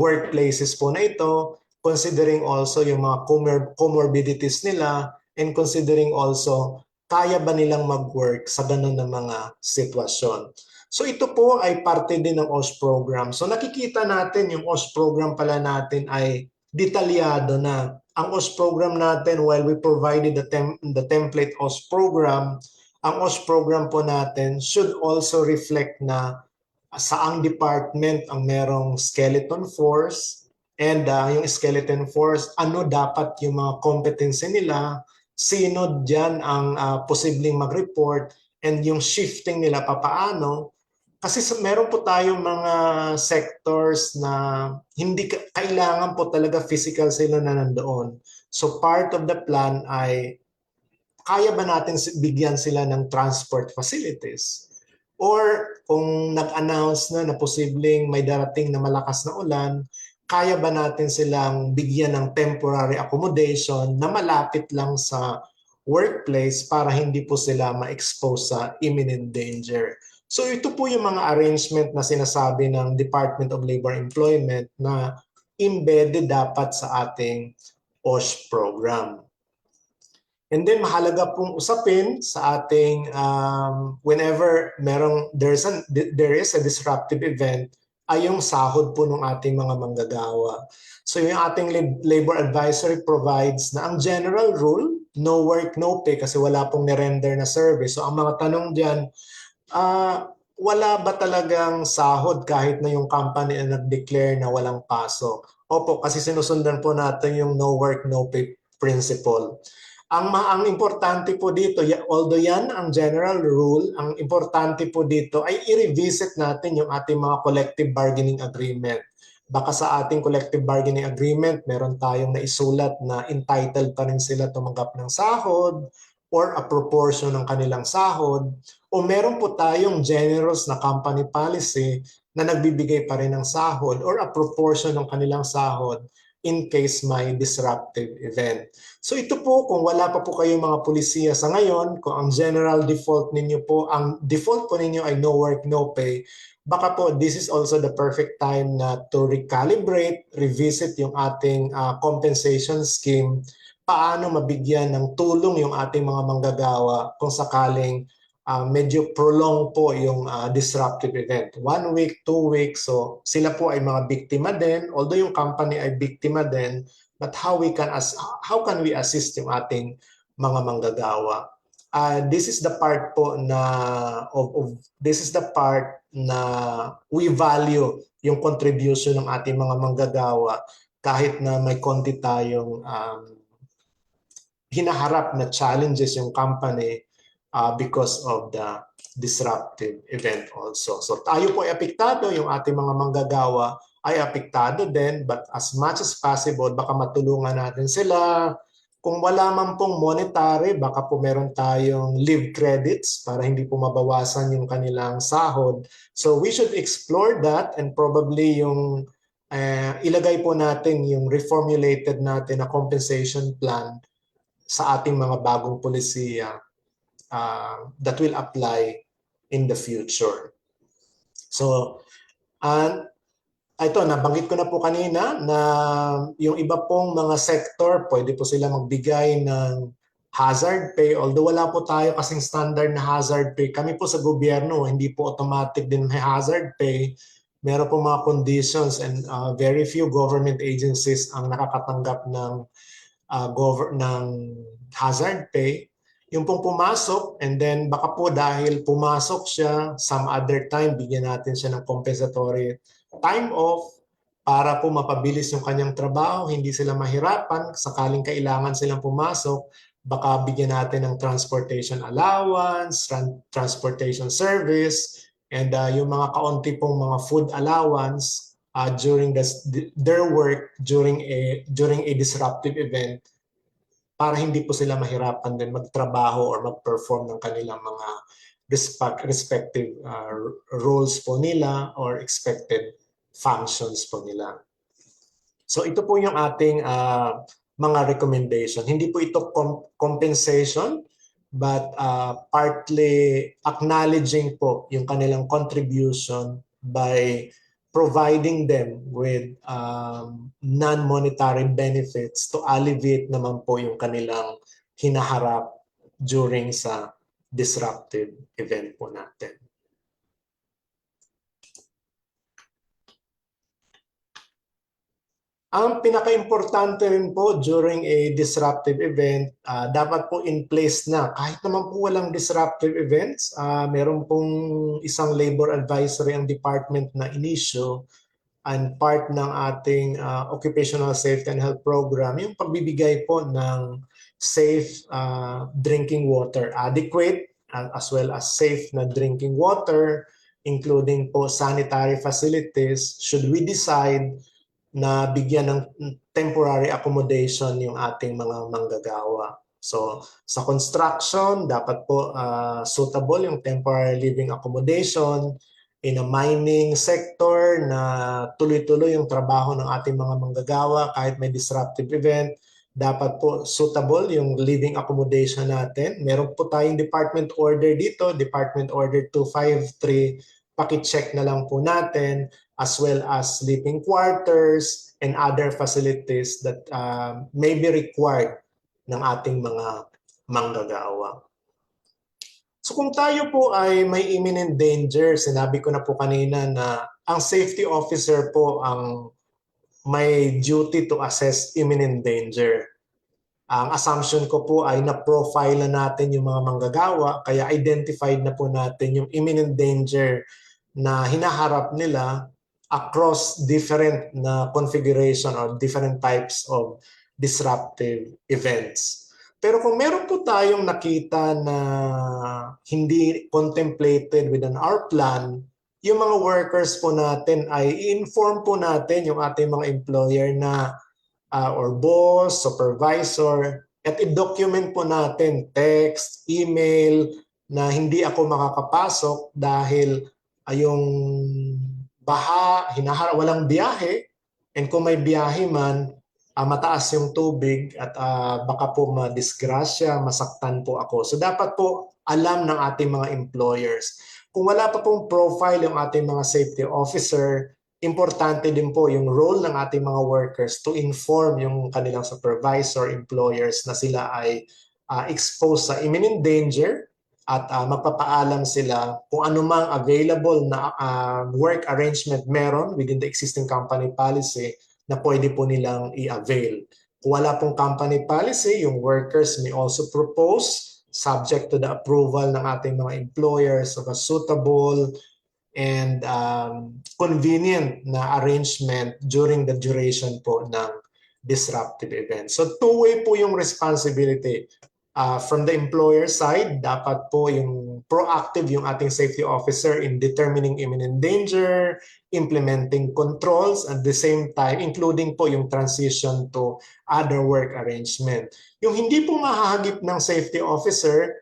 workplaces po na ito, considering also yung mga comorbidities nila, and considering also kaya ba nilang mag-work sa ganun na mga sitwasyon. So ito po ay parte din ng OSH program. So nakikita natin yung OSH program pala natin ay detalyado na. Ang OSH program natin, while we provided the template OSH program, ang OSH program po natin should also reflect na saang department ang merong skeleton force, And yung skeleton force, ano dapat yung mga competency nila, sino dyan ang posibleng mag-report, and yung shifting nila papaano. Kasi meron po tayong mga sectors na hindi kailangan po talaga physical sila na nandoon. So part of the plan ay kaya ba natin bigyan sila ng transport facilities? Or kung nag-announce na posibleng may darating na malakas na ulan, kaya ba natin silang bigyan ng temporary accommodation na malapit lang sa workplace para hindi po sila ma-expose sa imminent danger? So ito po yung mga arrangement na sinasabi ng Department of Labor and Employment na embedded dapat sa ating OSH program. And then mahalaga pong usapin sa ating whenever there is a disruptive event ay yung sahod po ng ating mga manggagawa. So yung ating labor advisory provides na ang general rule, no work, no pay kasi wala pong nirender na service. So ang mga tanong diyan, wala ba talagang sahod kahit na yung company na nag-declare na walang pasok? Opo, kasi sinusundan po natin yung no work, no pay principle. Ang importante po dito, although yan ang general rule, ang importante po dito ay i-revisit natin yung ating mga collective bargaining agreement. Baka sa ating collective bargaining agreement, meron tayong naisulat na entitled pa rin sila tumanggap ng sahod or a proportion ng kanilang sahod, o meron po tayong generous na company policy na nagbibigay pa rin ng sahod or a proportion ng kanilang sahod in case may disruptive event. So ito po, kung wala pa po kayong mga pulisiya sa ngayon, kung ang general default ninyo po, ang default po ninyo ay no work, no pay, baka po this is also the perfect time na to recalibrate, revisit yung ating compensation scheme, paano mabigyan ng tulong yung ating mga manggagawa kung sakaling medyo prolong po yung disruptive event. 1 week, 2 weeks, so sila po ay mga biktima din, although yung company ay biktima din, but how can we assist yung ating mga manggagawa? This is the part po na this is the part na we value yung contribution ng ating mga manggagawa kahit na may konti tayong hinaharap na challenges yung company because of the disruptive event also. So tayo po ay apektado, yung ating mga manggagawa ay apektado din, but as much as possible, baka matulungan natin sila. Kung wala man pong monetary, baka po meron tayong leave credits para hindi po mabawasan yung kanilang sahod. So we should explore that, and probably yung ilagay po natin yung reformulated natin na compensation plan sa ating mga bagong polisiya that will apply in the future. So, ito, nabanggit ko na po kanina na yung iba pong mga sector, pwede po sila magbigay ng hazard pay. Although wala po tayo kasing standard na hazard pay, kami po sa gobyerno, hindi po automatic din may hazard pay. Meron po mga conditions, and very few government agencies ang nakakatanggap ng hazard pay. Yung pong pumasok, and then baka po dahil pumasok siya, some other time, bigyan natin siya ng compensatory time off para po mapabilis yung kanyang trabaho, hindi sila mahirapan, sakaling kailangan silang pumasok, baka bigyan natin ng transportation allowance, transportation service, and yung mga kaunti pong mga food allowance during their work during a disruptive event, para hindi po sila mahirapan din magtrabaho or mag-perform ng kanilang mga respective roles po nila or expected functions po nila. So ito po yung ating mga recommendation. Hindi po ito compensation, but partly acknowledging po yung kanilang contribution by providing them with non-monetary benefits to alleviate naman po yung kanilang hinaharap during sa disruptive event po natin. Ang pinaka-importante rin po during a disruptive event, dapat po in place na. Kahit naman po walang disruptive events, meron pong isang labor advisory ang department na inisyo and part ng ating occupational safety and health program yung pagbibigay po ng safe drinking water, adequate as well as safe na drinking water, including po sanitary facilities should we decide na bigyan ng temporary accommodation yung ating mga manggagawa. So sa construction, dapat po suitable yung temporary living accommodation. In a mining sector na tuloy-tuloy yung trabaho ng ating mga manggagawa kahit may disruptive event, dapat po suitable yung living accommodation natin. Meron po tayong department order dito, Department Order 253, paki-check na lang po natin, as well as sleeping quarters and other facilities that may be required ng ating mga manggagawa. So kung tayo po ay may imminent danger, sinabi ko na po kanina na ang safety officer po ang may duty to assess imminent danger. Ang assumption ko po ay na-profile na natin yung mga manggagawa, kaya identified na po natin yung imminent danger na hinaharap nila across different na configuration or different types of disruptive events. Pero kung meron po tayong nakita na hindi contemplated within our plan, yung mga workers po natin ay i-inform po natin yung ating mga employer na or boss, supervisor, at i-document po natin text, email na hindi ako makakapasok dahil yung baha, walang biyahe, and kung may biyahe man, mataas yung tubig at baka po madisgrasya, masaktan po ako. So dapat po alam ng ating mga employers. Kung wala pa pong profile yung ating mga safety officer, importante din po yung role ng ating mga workers to inform yung kanilang supervisor, employers na sila ay exposed sa imminent danger at magpapaalam sila kung anumang available na work arrangement meron within the existing company policy na pwede po nilang i-avail. Kung wala pong company policy, yung workers may also propose subject to the approval ng ating mga employers of a suitable and convenient na arrangement during the duration po ng disruptive event. So two-way po yung responsibility. From the employer side, dapat po yung proactive yung ating safety officer in determining imminent danger, implementing controls at the same time, including po yung transition to other work arrangement. Yung hindi po mahahagip ng safety officer,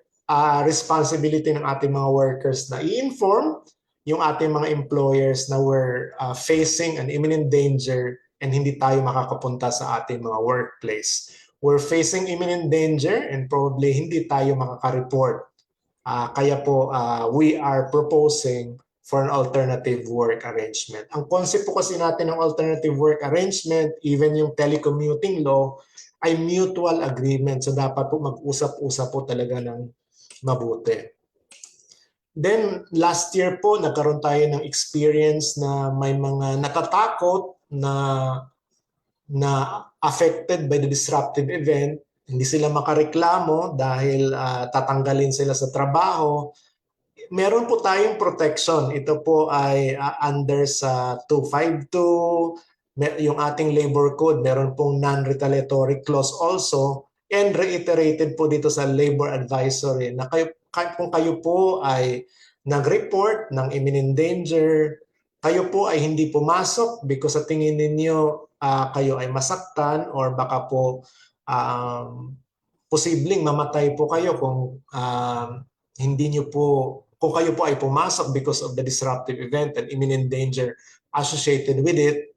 responsibility ng ating mga workers na i-inform yung ating mga employers na we're facing an imminent danger and hindi tayo makakapunta sa ating mga workplace. We're facing imminent danger and probably hindi tayo makaka-report. Kaya po we are proposing for an alternative work arrangement. Ang concept po kasi natin ng alternative work arrangement, even yung telecommuting law, ay mutual agreement. So dapat po mag-usap-usap po talaga ng mabuti. Then last year po, nagkaroon tayo ng experience na may mga natatakot na affected by the disruptive event, hindi sila makareklamo dahil tatanggalin sila sa trabaho. Meron po tayong protection. Ito po ay under sa 252, yung ating labor code, meron pong non-retaliatory clause also, and reiterated po dito sa labor advisory na kung kayo po ay nag-report ng imminent danger, kayo po ay hindi pumasok because sa tingin ninyo kayo ay masaktan or baka po posibleng mamatay po kayo kung kung kayo po ay pumasok because of the disruptive event and imminent danger associated with it,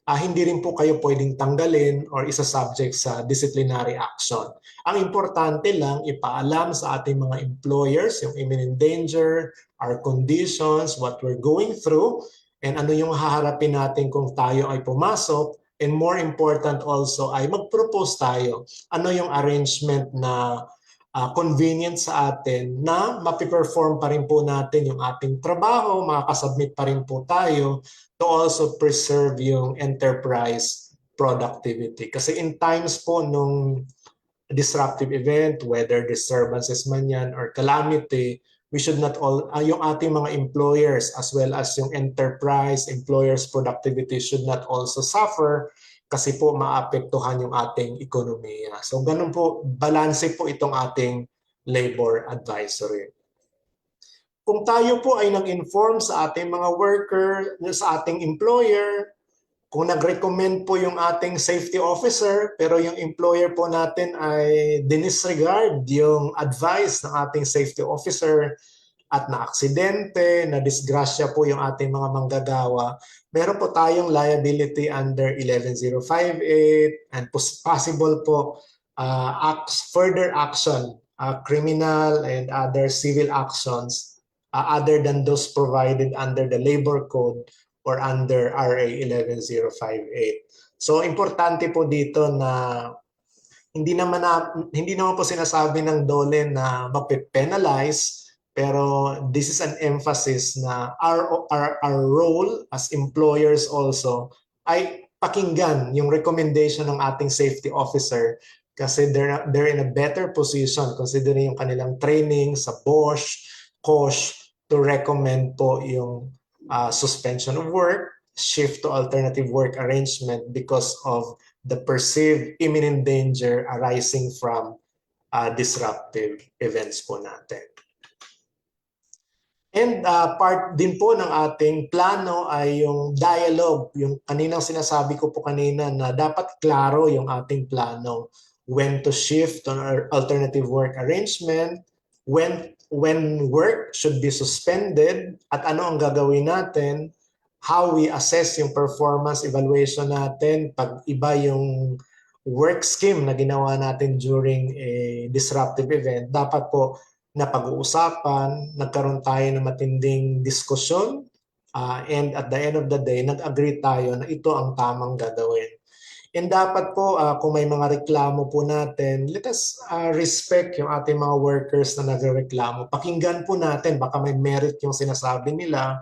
hindi rin po kayo pwedeng tanggalin or isa-subject sa disciplinary action. Ang importante lang, ipaalam sa ating mga employers yung imminent danger, our conditions, what we're going through, and ano yung haharapin natin kung tayo ay pumasok. And more important also ay mag-propose tayo. Ano yung arrangement na convenient sa atin na mapiperform pa rin po natin yung ating trabaho, makakasubmit pa rin po tayo to also preserve yung enterprise productivity. Kasi in times po nung disruptive event, whether disturbances man yan or calamity, we should not yung ating mga employers as well as yung enterprise, employers' productivity should not also suffer kasi po maapektuhan yung ating ekonomiya. So ganun po, balanse po itong ating labor advisory. Kung tayo po ay nag-inform sa ating mga worker, sa ating employer, kung nag-recommend po yung ating safety officer, pero yung employer po natin ay dinisregard yung advice ng ating safety officer at na-aksidente, na-disgrasya po yung ating mga manggagawa, meron po tayong liability under 11058 and possible po further action, criminal and other civil actions other than those provided under the labor code or under RA 11058. So importante po dito na hindi naman po sinasabi ng DOLE na mape-penalize, pero this is an emphasis na our role as employers also ay pakinggan yung recommendation ng ating safety officer kasi they're in a better position considering yung kanilang training sa BOSH, COSH to recommend po yung suspension of work, shift to alternative work arrangement because of the perceived imminent danger arising from disruptive events po natin. And part din po ng ating plano ay yung dialogue, yung kaninang sinasabi ko po kanina na dapat klaro yung ating plano, when to shift on our alternative work arrangement, when work should be suspended at ano ang gagawin natin, how we assess yung performance evaluation natin pag iba yung work scheme na ginawa natin during a disruptive event. Dapat po na pag-uusapan, nagkaroon tayo ng matinding diskusyon and at the end of the day, nag-agree tayo na ito ang tamang gagawin. And dapat po, kung may mga reklamo po natin, let us respect yung ating mga workers na nagreklamo. Pakinggan po natin, baka may merit yung sinasabi nila.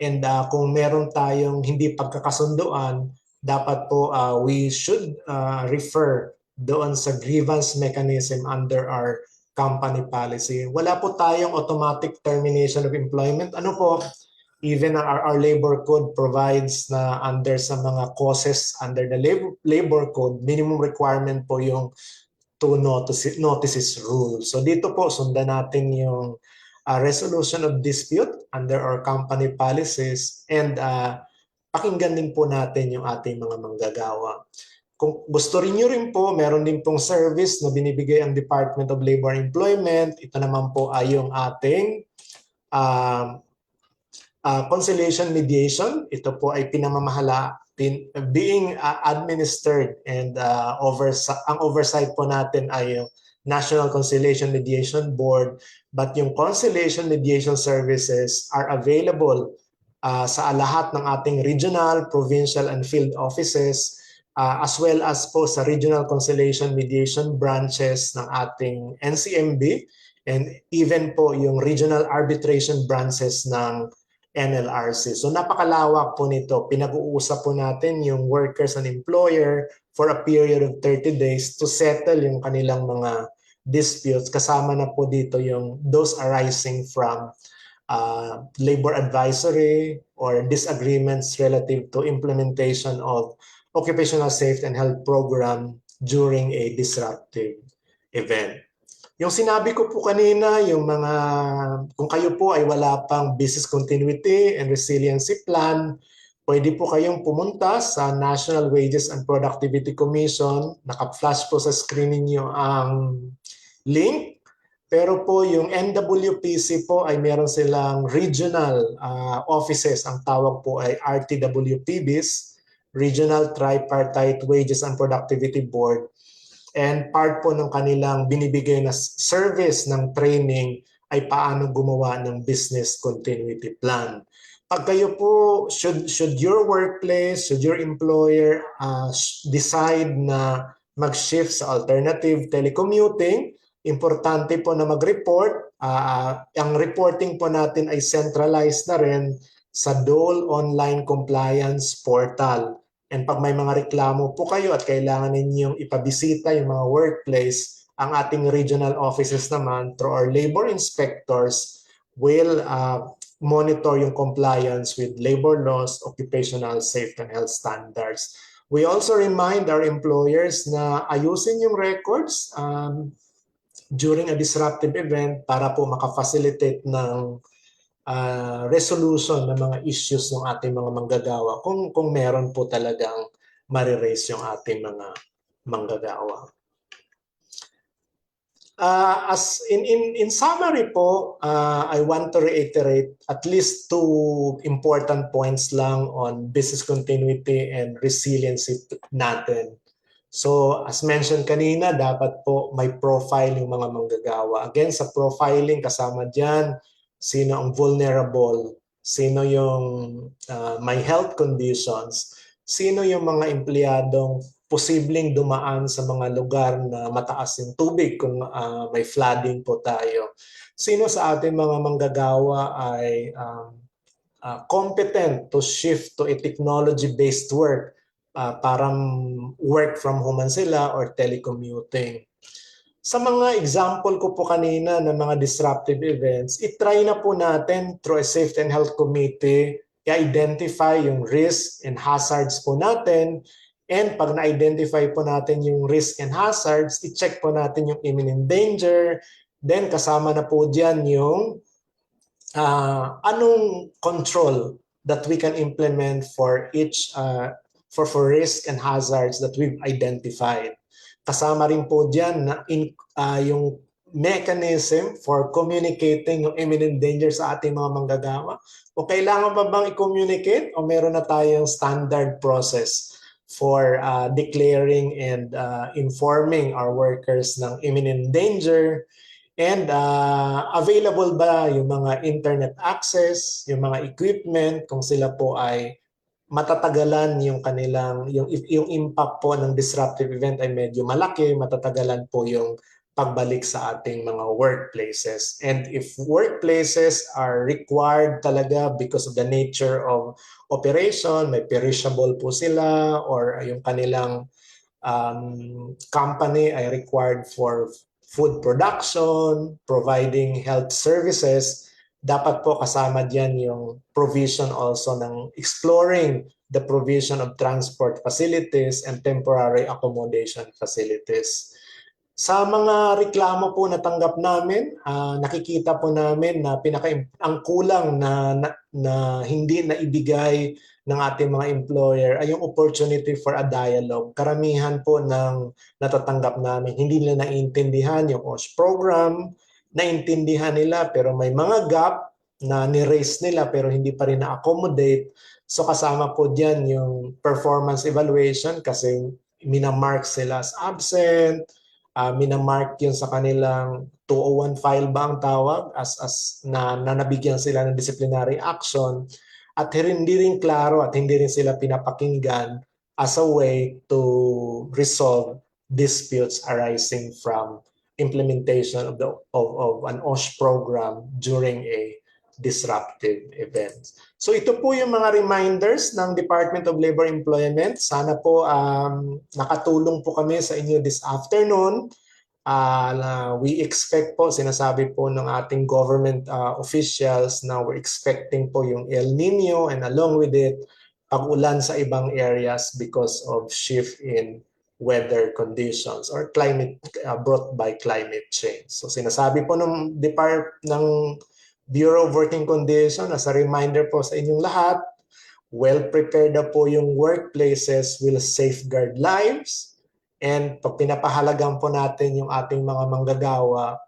And kung meron tayong hindi pagkakasunduan, dapat po we should refer doon sa grievance mechanism under our company policy. Wala po tayong automatic termination of employment. Ano po, even our labor code provides na under sa mga causes under the labor code, minimum requirement po yung two notices rule. So dito po, sundan natin yung resolution of dispute under our company policies and pakinggan din po natin yung ating mga manggagawa. Kung gusto rin nyo rin po, meron din pong service na binibigay ang Department of Labor and Employment. Ito naman po ay yung ating conciliation mediation. Ito po ay being administered and ang oversight po natin ay yung National Conciliation Mediation Board. But yung conciliation mediation services are available sa lahat ng ating regional, provincial, and field offices as well as po sa regional conciliation mediation branches ng ating NCMB and even po yung regional arbitration branches ng NLRC. So napakalawak po nito. Pinag-uusap po natin yung workers and employer for a period of 30 days to settle yung kanilang mga disputes. Kasama na po dito yung those arising from labor advisory or disagreements relative to implementation of occupational safety and health program during a disruptive event. Yung sinabi ko po kanina, yung mga, kung kayo po ay wala pang business continuity and resiliency plan, pwede po kayong pumunta sa National Wages and Productivity Commission. Naka-flash po sa screen niyo ang link. Pero po yung NWPC po ay meron silang regional offices. Ang tawag po ay RTWPBs, Regional Tripartite Wages and Productivity Board. And part po ng kanilang binibigay na service ng training ay paano gumawa ng business continuity plan. Pag kayo po, should your workplace, should your employer decide na mag-shift sa alternative telecommuting, importante po na mag-report. Ang reporting po natin ay centralized na rin sa DOLE Online Compliance Portal. And pag may mga reklamo po kayo at kailangan ninyong ipabisita yung mga workplace, ang ating regional offices naman through our labor inspectors will monitor yung compliance with labor laws, occupational safety and health standards. We also remind our employers na ayusin yung records during a disruptive event para po makafacilitate ng resolution ng mga issues ng ating mga manggagawa kung meron po talagang mariraise yung ating mga manggagawa. As in summary po, I want to reiterate at least two important points lang on business continuity and resiliency natin. So as mentioned kanina, dapat po may profile yung mga manggagawa. Again, sa profiling kasama dyan, sino ang vulnerable, sino yung may health conditions, sino yung mga empleyadong posibleng dumaan sa mga lugar na mataas yung tubig kung may flooding po tayo. Sino sa ating mga manggagawa ay competent to shift to a technology-based work, parang work from home sila or telecommuting. Sa mga example ko po kanina ng mga disruptive events, itry na po natin through a Safety and Health Committee i-identify yung risks and hazards po natin. And pag na-identify po natin yung risk and hazards, i-check po natin yung imminent danger. Then kasama na po dyan yung anong control that we can implement for each for risk and hazards that we've identified. Kasama rin po dyan na yung mechanism for communicating yung imminent danger sa ating mga manggagawa. O kailangan pa bang i-communicate o meron na tayong standard process for declaring and informing our workers ng imminent danger? And available ba yung mga internet access, yung mga equipment, kung sila po ay matatagalan yung kanilang, yung impact po ng disruptive event ay medyo malaki, matatagalan po yung pagbalik sa ating mga workplaces. And if workplaces are required talaga because of the nature of operation, may perishable po sila, or yung kanilang company ay required for food production, providing health services, dapat po kasama diyan yung provision also ng exploring the provision of transport facilities and temporary accommodation facilities. Sa mga reklamo po na tanggap namin, nakikita po namin na ang kulang na hindi na ibigay ng ating mga employer ay yung opportunity for a dialogue. Karamihan po ng natatanggap namin, hindi nila naiintindihan yung OSH program, naintindihan nila pero may mga gap na ni-raise nila pero hindi pa rin na-accommodate. So kasama po dyan yung performance evaluation kasi minamark sila as absent, minamark yun sa kanilang 201 file ba ang tawag as na nabigyan sila ng disciplinary action. At hindi rin klaro at hindi rin sila pinapakinggan as a way to resolve disputes arising from implementation of an OSH program during a disruptive event. So ito po yung mga reminders ng Department of Labor Employment. Sana po nakatulong po kami sa inyo this afternoon. We expect po, sinasabi po ng ating government officials na we're expecting po yung El Nino and along with it, pag-ulan sa ibang areas because of shift in weather conditions or climate brought by climate change. So sinasabi po ng Bureau of Working Conditions as a reminder po sa inyong lahat, well-prepared na po yung workplaces will safeguard lives. And pag pinapahalagan po natin yung ating mga manggagawa,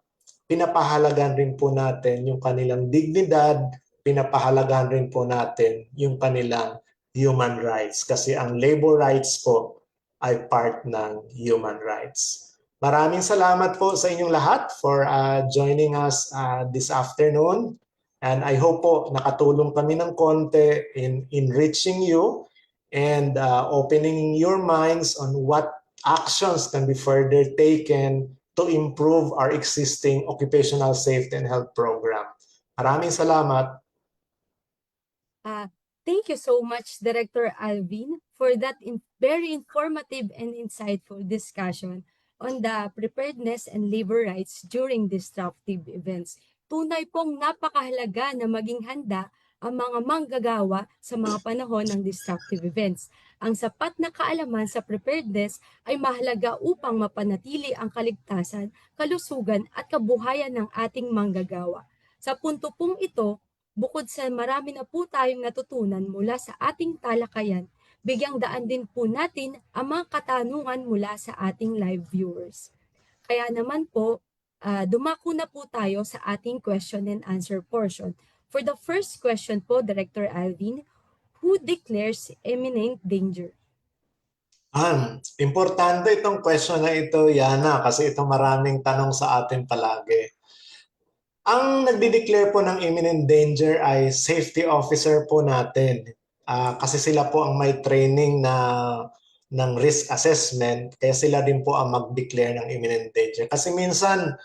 pinapahalagan rin po natin yung kanilang dignidad, pinapahalagan rin po natin yung kanilang human rights. Kasi ang labor rights po ay part ng human rights. Maraming salamat po sa inyong lahat for joining us this afternoon. And I hope po nakatulong kami ng konti in enriching you and opening your minds on what actions can be further taken to improve our existing occupational safety and health program. Maraming salamat. Thank you so much, Director Alvin, for that very informative and insightful discussion on the preparedness and labor rights during disruptive events. Tunay pong napakahalaga na maging handa ang mga manggagawa sa mga panahon ng disruptive events. Ang sapat na kaalaman sa preparedness ay mahalaga upang mapanatili ang kaligtasan, kalusugan at kabuhayan ng ating manggagawa. Sa punto pong ito, bukod sa marami na po tayong natutunan mula sa ating talakayan, bigyang daan din po natin ang mga katanungan mula sa ating live viewers. Kaya naman po, dumako na po tayo sa ating question and answer portion. For the first question po, Director Alvin, who declares imminent danger? Importante itong question na ito, Yana, kasi ito maraming tanong sa atin palagi. Ang nagdi-declare po ng imminent danger ay safety officer po natin. Kasi sila po ang may training ng risk assessment, kaya sila din po ang mag-declare ng imminent danger. Kasi minsan,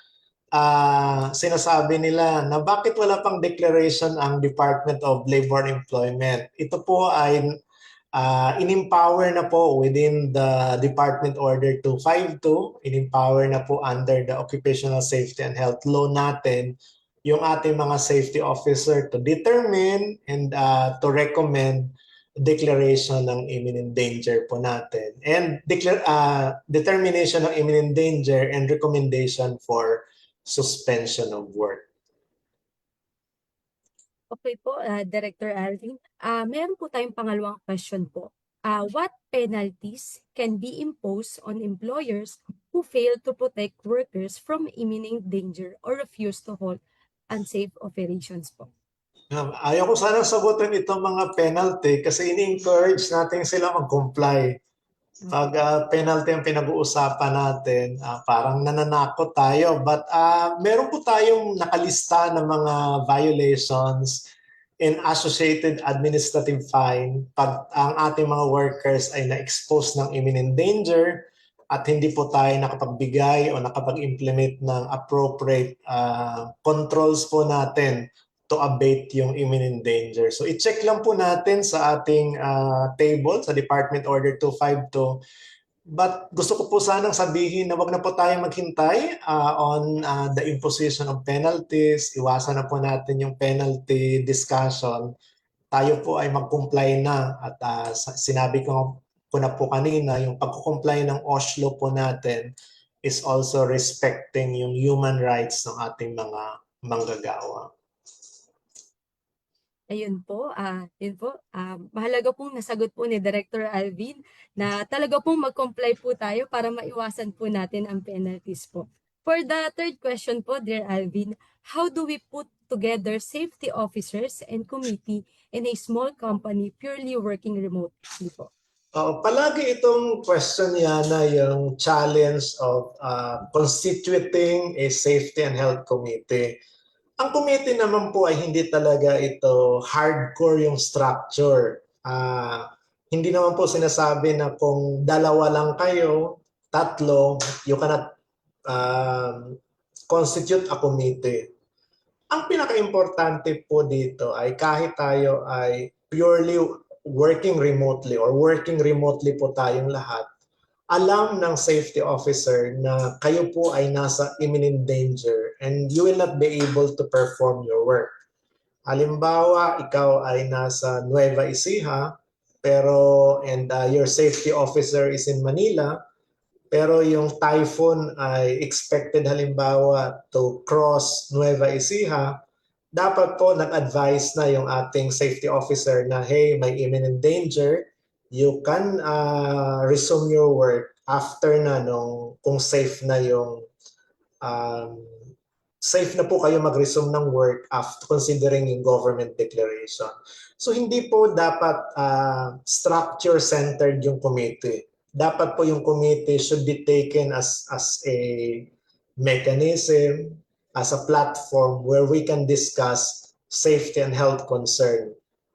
sinasabi nila na bakit wala pang declaration ang Department of Labor and Employment. Ito po ay in-empower na po within the Department Order 252, in-empower na po under the Occupational Safety and Health Law natin yung ating mga safety officer to determine and to recommend declaration ng imminent danger po natin. And determination ng imminent danger and recommendation for suspension of work. Okay po, Director Alvin. Meron po tayong pangalawang question po. What penalties can be imposed on employers who fail to protect workers from imminent danger or refuse to hold unsafe operations po? Ayaw ko sana sagutin itong mga penalty kasi ini-encourage natin sila mag-comply. Pag penalty ang pinag-uusapan natin, parang nananakot tayo. But meron po tayong nakalista ng mga violations and associated administrative fine pag ang ating mga workers ay na-expose ng imminent danger at hindi po tayo nakapagbigay o nakapag-implement ng appropriate controls po natin to abate yung imminent danger. So i-check lang po natin sa ating table sa Department Order 252. But gusto ko po sanang sabihin na wag na po tayong maghintay on the imposition of penalties. Iwasan na po natin yung penalty discussion. Tayo po ay mag-comply na at sinabi ko na po kanina, yung pag-comply ng OSLO po natin is also respecting yung human rights ng ating mga manggagawa. Ayun po, mahalaga pong nasagot po ni Director Alvin na talaga pong mag-comply po tayo para maiwasan po natin ang penalties po. For the third question po, dear Alvin, how do we put together safety officers and committee in a small company purely working remotely po? Palagi itong question Yana, yung challenge of constituting a safety and health committee. Ang committee naman po ay hindi talaga ito hardcore yung structure. Hindi naman po sinasabi na kung dalawa lang kayo, tatlo, you cannot constitute a committee. Ang pinaka-importante po dito ay kahit tayo ay purely working remotely or working remotely po tayong lahat, alam ng safety officer na kayo po ay nasa imminent danger and you will not be able to perform your work. Halimbawa, ikaw ay nasa Nueva Ecija and your safety officer is in Manila, pero yung typhoon ay expected halimbawa to cross Nueva Ecija, dapat po nag-advise na yung ating safety officer na hey, may imminent danger, you can resume your work after na kung safe na safe na po kayo mag-resume ng work after considering yung government declaration. So hindi po dapat structure-centered yung committee. Dapat po yung committee should be taken as a mechanism, as a platform where we can discuss safety and health concern.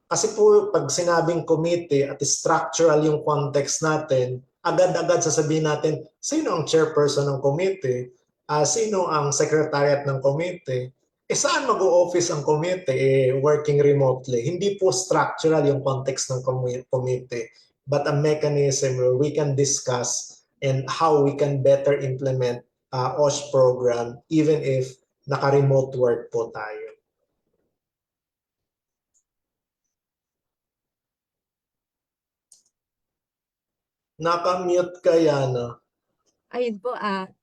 Kasi po pag sinabing committee at structural yung context natin, agad-agad sasabihin natin, sino ang chairperson ng committee? Sino ang secretariat ng committee? Saan mag-o-office ang committee? Working remotely. Hindi po structural yung context ng committee, but a mechanism where we can discuss and how we can better implement OSH program even if naka-remote work po tayo. Naka-mute ka, Yana. Ayun po,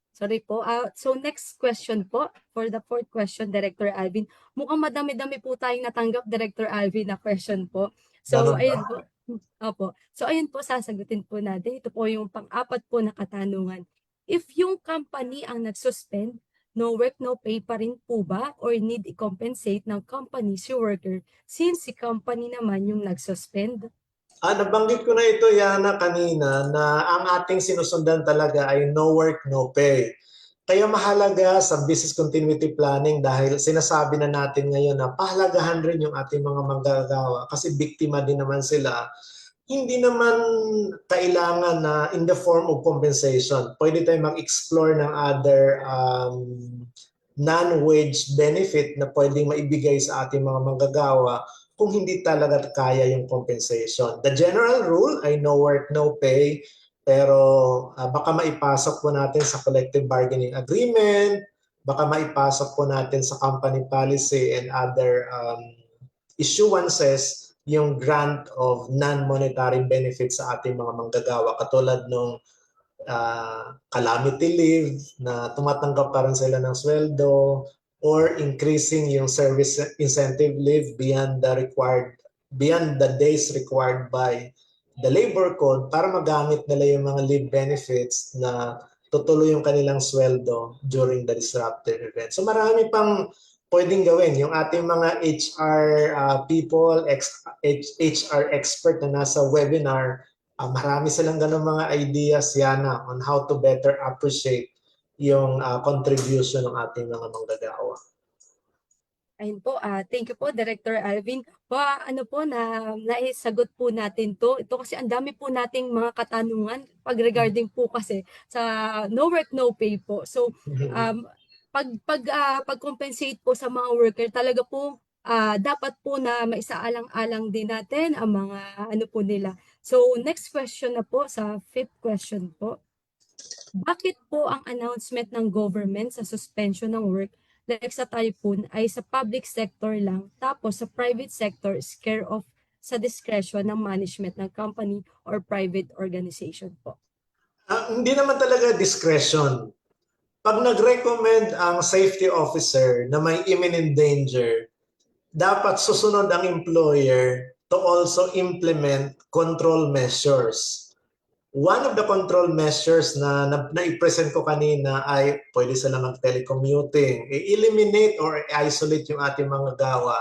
sorry po. So next question po, for the fourth question, Director Alvin. Mukhang madami-dami po tayong natanggap, Director Alvin, na question po. So Ganun ba? ayun po. Opo. So ayun po, sasagutin po natin. Ito po yung pang-apat po na katanungan. If yung company ang nag-suspend, no work, no pay pa rin po ba? Or need i-compensate ng company si worker since si company naman yung nag-suspend? Nabanggit ko na ito, Yana, kanina na ang ating sinusundan talaga ay no work, no pay. Kaya mahalaga sa business continuity planning dahil sinasabi na natin ngayon na pahalagahan rin yung ating mga manggagawa kasi biktima din naman sila. Hindi naman kailangan na in the form of compensation. Pwede tayo mag-explore ng other non-wage benefit na pwedeng maibigay sa ating mga manggagawa kung hindi talaga kaya yung compensation. The general rule ay no work, no pay, pero baka maipasok po natin sa collective bargaining agreement, baka maipasok po natin sa company policy and other issuances yung grant of non-monetary benefits sa ating mga manggagawa katulad nung calamity leave na tumatanggap pa rin sila ng sweldo or increasing yung service incentive leave beyond the days required by the labor code para magamit nila yung mga leave benefits na tutuloy yung kanilang sweldo during the disruptive event. So marami pang pwedeng gawin. Yung ating mga HR people, HR expert na nasa webinar, marami silang ganun mga ideas, Yana, on how to better appreciate yung contribution ng ating mga manggagawa. Ayun po, thank you po, Director Alvin. Ano po na naisagot po natin to. Ito kasi ang dami po nating mga katanungan regarding po kasi sa no work, no pay po. So, pag compensate po sa mga worker, talaga po dapat po na maisaalang-alang din natin ang mga ano po nila. So, next question na po sa fifth question po. Bakit po ang announcement ng government sa suspension ng work like sa typhoon ay sa public sector lang, tapos sa private sector is care of sa discretion ng management ng company or private organization po? Hindi naman talaga discretion. Pag nag-recommend ang safety officer na may imminent danger, dapat susunod ang employer to also implement control measures. One of the control measures na i-present ko kanina ay pwede sila mag-telecommuting. I-eliminate or isolate yung ating mga gawa.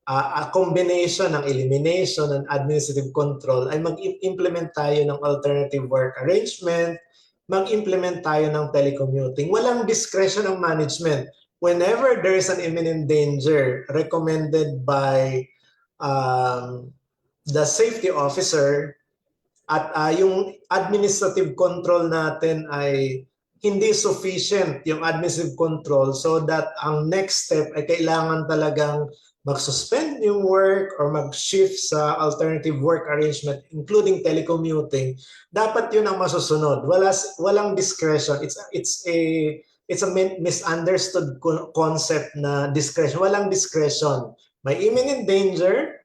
A combination ng elimination and administrative control ay mag-implement tayo ng alternative work arrangement, mag-implement tayo ng telecommuting. Walang discretion ng management. Whenever there is an imminent danger recommended by the safety officer, at yung administrative control natin ay hindi sufficient yung administrative control so that ang next step ay kailangan talagang mag-suspend yung work or mag-shift sa alternative work arrangement including telecommuting, dapat yun ang masusunod. Walang discretion. It's a misunderstood concept na discretion. Walang discretion. May imminent danger,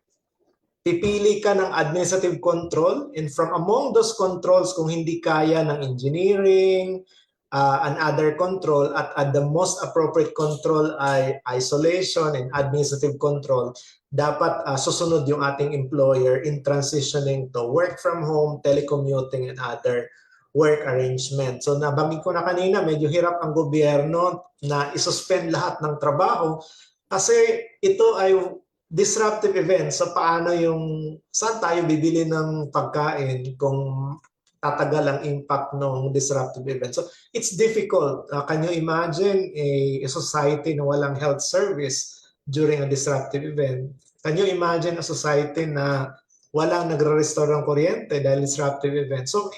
pipili ka ng administrative control, and from among those controls, kung hindi kaya ng engineering, and other control, at the most appropriate control ay isolation and administrative control, dapat susunod yung ating employer in transitioning to work from home, telecommuting, and other work arrangement. So nabanggit ko na kanina, medyo hirap ang gobyerno na isuspend lahat ng trabaho kasi ito ay disruptive event. So paano saan tayo bibili ng pagkain kung tatagal ang impact ng disruptive event? So it's difficult. Can you imagine a society na walang health service during a disruptive event? Can you imagine a society na walang nagre-restore ng kuryente dahil disruptive event? So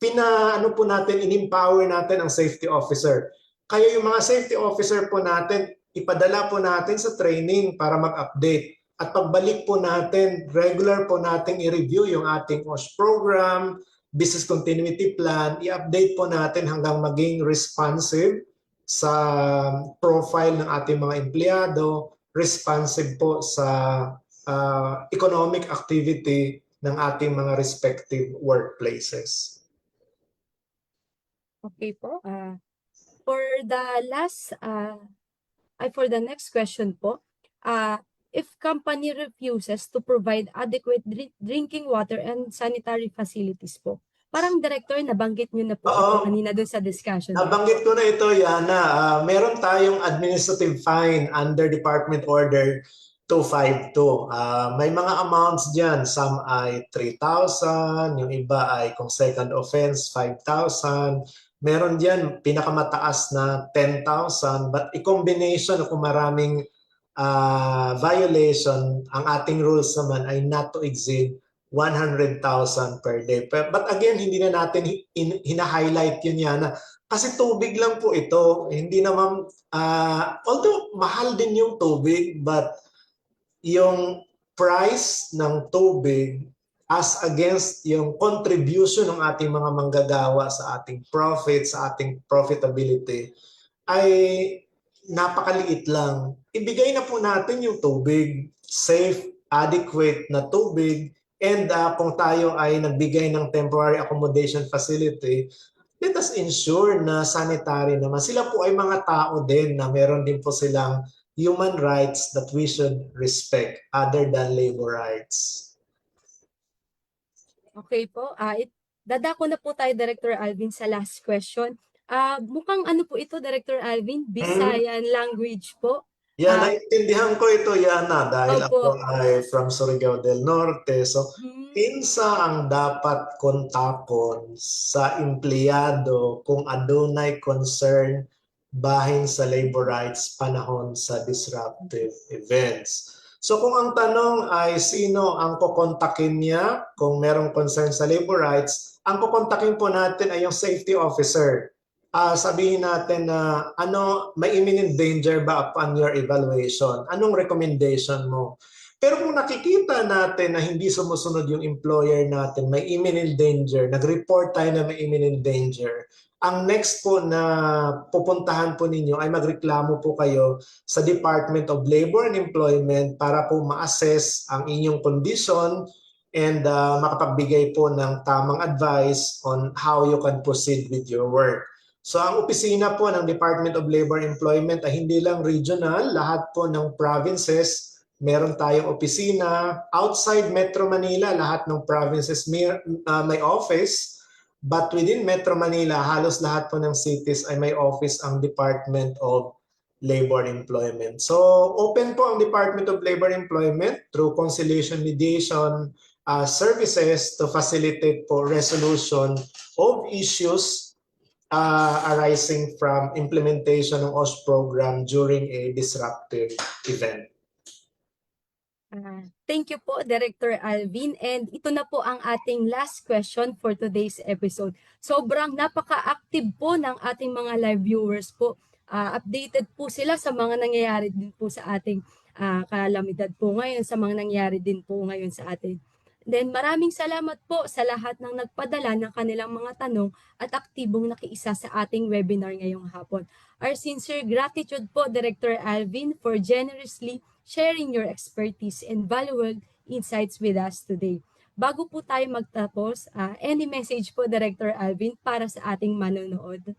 in-empower natin ang safety officer. Kaya yung mga safety officer po natin, ipadala po natin sa training para mag-update. At pagbalik po natin, regular po natin i-review yung ating OSH program, business continuity plan, i-update po natin hanggang maging responsive sa profile ng ating mga empleyado, responsive po sa economic activity ng ating mga respective workplaces. Okay po. For the for the next question po, if company refuses to provide adequate drinking water and sanitary facilities po, parang director, nabanggit nyo na po ito Oo. kanina doon sa discussion. Nabanggit ko na ito, Yana. Meron tayong administrative fine under Department Order 252. May mga amounts dyan. Some ay 3,000, yung iba ay kung second offense, 5,000. Meron dyan pinakamataas na 10,000. But i-combination kung maraming violation, ang ating rules naman ay not to exceed 100,000 per day. But again, hindi na natin hina-highlight yun, Yana. Kasi tubig lang po ito. Hindi naman, although mahal din yung tubig, but yung price ng tubig as against yung contribution ng ating mga manggagawa sa ating profit, sa ating profitability, ay napakaliit lang. Ibigay na po natin yung tubig, safe, adequate na tubig, and kung tayo ay nagbigay ng temporary accommodation facility, let us ensure na sanitary naman. Sila po ay mga tao din na meron din po silang human rights that we should respect other than labor rights. Okay po. Dadako na po tayo, Director Alvin, sa last question. Mukhang ano po ito, Director Alvin? Visayan language po. Yan, naintindihan ko ito, Yana, dahil Opo. ako ay from Surigao del Norte. So, kinsa ang dapat kontakon sa empleyado kung adunay concern bahin sa labor rights panahon sa disruptive events. So kung ang tanong ay sino ang kukontakin niya kung merong concern sa labor rights, ang kukontakin po natin ay yung safety officer. Sabihin natin na may imminent danger ba upon your evaluation? Anong recommendation mo? Pero kung nakikita natin na hindi sumusunod yung employer natin, may imminent danger, nag-report tayo na may imminent danger, ang next po na pupuntahan po ninyo ay magreklamo po kayo sa Department of Labor and Employment para po ma-assess ang inyong condition and makapagbigay po ng tamang advice on how you can proceed with your work. So ang opisina po ng Department of Labor and Employment ay hindi lang regional, lahat po ng provinces, meron tayong opisina. Outside Metro Manila, lahat ng provinces may office. But within Metro Manila, halos lahat po ng cities ay may office ang Department of Labor and Employment. So open po ang Department of Labor and Employment through conciliation mediation services to facilitate po resolution of issues arising from implementation ng OSH program during a disruptive event. Thank you po, Director Alvin. And ito na po ang ating last question for today's episode. Sobrang napaka-active po ng ating mga live viewers po. Updated po sila sa mga nangyayari din po sa ating kalamidad po ngayon, sa mga nangyayari din po ngayon sa atin. Then maraming salamat po sa lahat ng nagpadala ng kanilang mga tanong at aktibong nakiisa sa ating webinar ngayong hapon. Our sincere gratitude po, Director Alvin, for generously sharing your expertise and valuable insights with us today. Bago po tayo magtapos, any message po, Director Alvin, para sa ating manonood?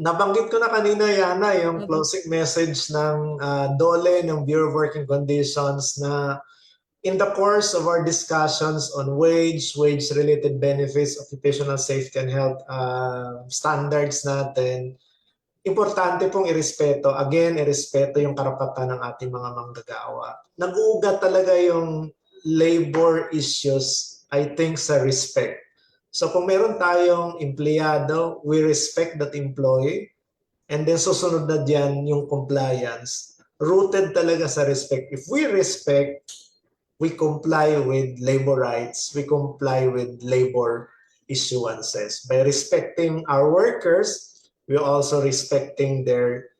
Nabanggit ko na kanina, Yana, yung closing message ng DOLE, ng Bureau of Working Conditions, na in the course of our discussions on wage-related benefits, occupational safety and health standards natin, importante pong irespeto. Again, irespeto yung karapatan ng ating mga manggagawa. Nag-uugat talaga yung labor issues, I think, sa respect. So kung meron tayong empleyado, we respect that employee, and then susunod na dyan yung compliance. Rooted talaga sa respect. If we respect, we comply with labor rights, we comply with labor issuances. By respecting our workers, we are also respecting their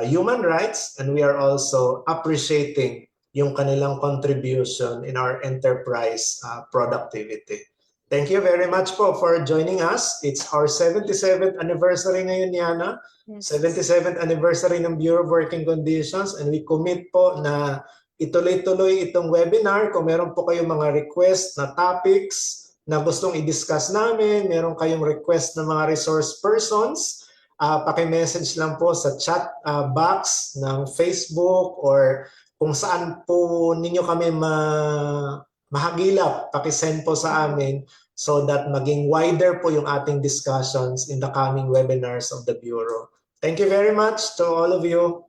human rights, and we are also appreciating yung kanilang contribution in our enterprise productivity. Thank you very much po for joining us. It's our 77th anniversary ngayon, Yana. Yes. 77th anniversary ng Bureau of Working Conditions, and we commit po na ituloy-tuloy itong webinar. Kung meron po kayong mga request na topics na gustong i-discuss namin, meron kayong request ng mga resource persons, paki-message lang po sa chat box ng Facebook or kung saan po ninyo kami mahagilap, paki-send po sa amin so that maging wider po yung ating discussions in the coming webinars of the Bureau. Thank you very much to all of you.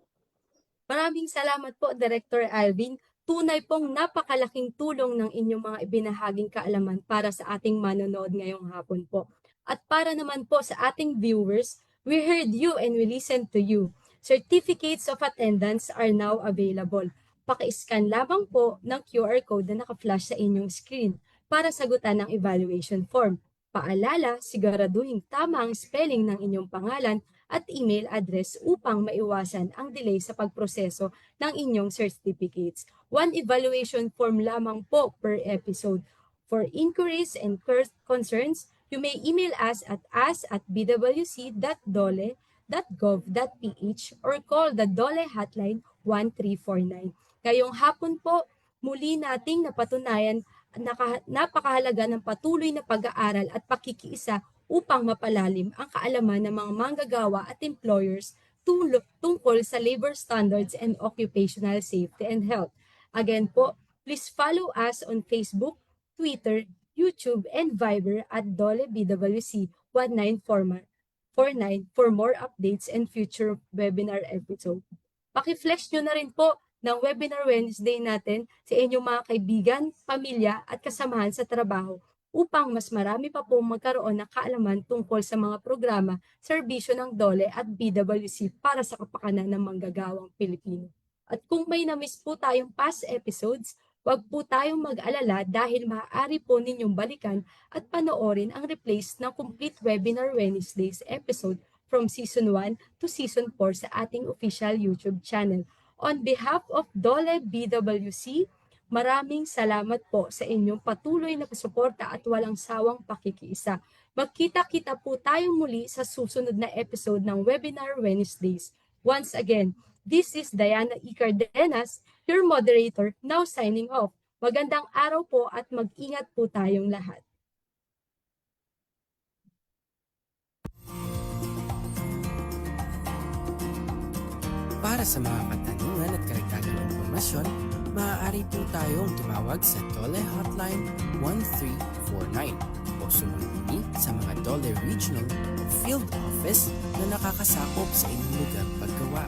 Maraming salamat po, Director Alvin. Tunay pong napakalaking tulong ng inyong mga ibinahaging kaalaman para sa ating manonood ngayong hapon po. At para naman po sa ating viewers, we heard you and we listened to you. Certificates of attendance are now available. Paki-scan lamang po ng QR code na naka-flash sa inyong screen para sagutan ng evaluation form. Paalala, siguraduhin tama ang spelling ng inyong pangalan at email address upang maiwasan ang delay sa pagproseso ng inyong certificates. One evaluation form lamang po per episode. For inquiries and concerns, you may email us at us@bwc.dole.gov.ph or call the Dole Hotline 1349. Ngayong hapon po, muli nating napatunayan napakahalaga ng patuloy na pag-aaral at pakikiisa upang mapalalim ang kaalaman ng mga manggagawa at employers tungkol sa labor standards and occupational safety and health. Again po, please follow us on Facebook, Twitter, YouTube, and Viber at Dole BWC 1949 for more updates and future webinar episode. Paki-flex nyo na rin po ng Webinar Wednesday natin sa inyong mga kaibigan, pamilya at kasamahan sa trabaho upang mas marami pa po magkaroon ng kaalaman tungkol sa mga programa, serbisyo ng DOLE at BWC para sa kapakanan ng manggagawang Pilipino. At kung may na-miss po tayong past episodes, huwag po tayong mag-alala dahil maaari po ninyong balikan at panoorin ang replays ng complete Webinar Wednesdays episode from Season 1 to Season 4 sa ating official YouTube channel. On behalf of Dole BWC, maraming salamat po sa inyong patuloy na pasuporta at walang sawang pakikiisa. Magkita-kita po tayong muli sa susunod na episode ng Webinar Wednesdays. Once again, this is Diana E. Cardenas, your moderator, now signing off. Magandang araw po at mag-ingat po tayong lahat. Para sa mga katanungan at karagdagang impormasyon, maaari po tayong tumawag sa Dole Hotline 1349 o sumangini sa mga Dole Regional o Field Office na nakakasakop sa inyong lugar paggawa.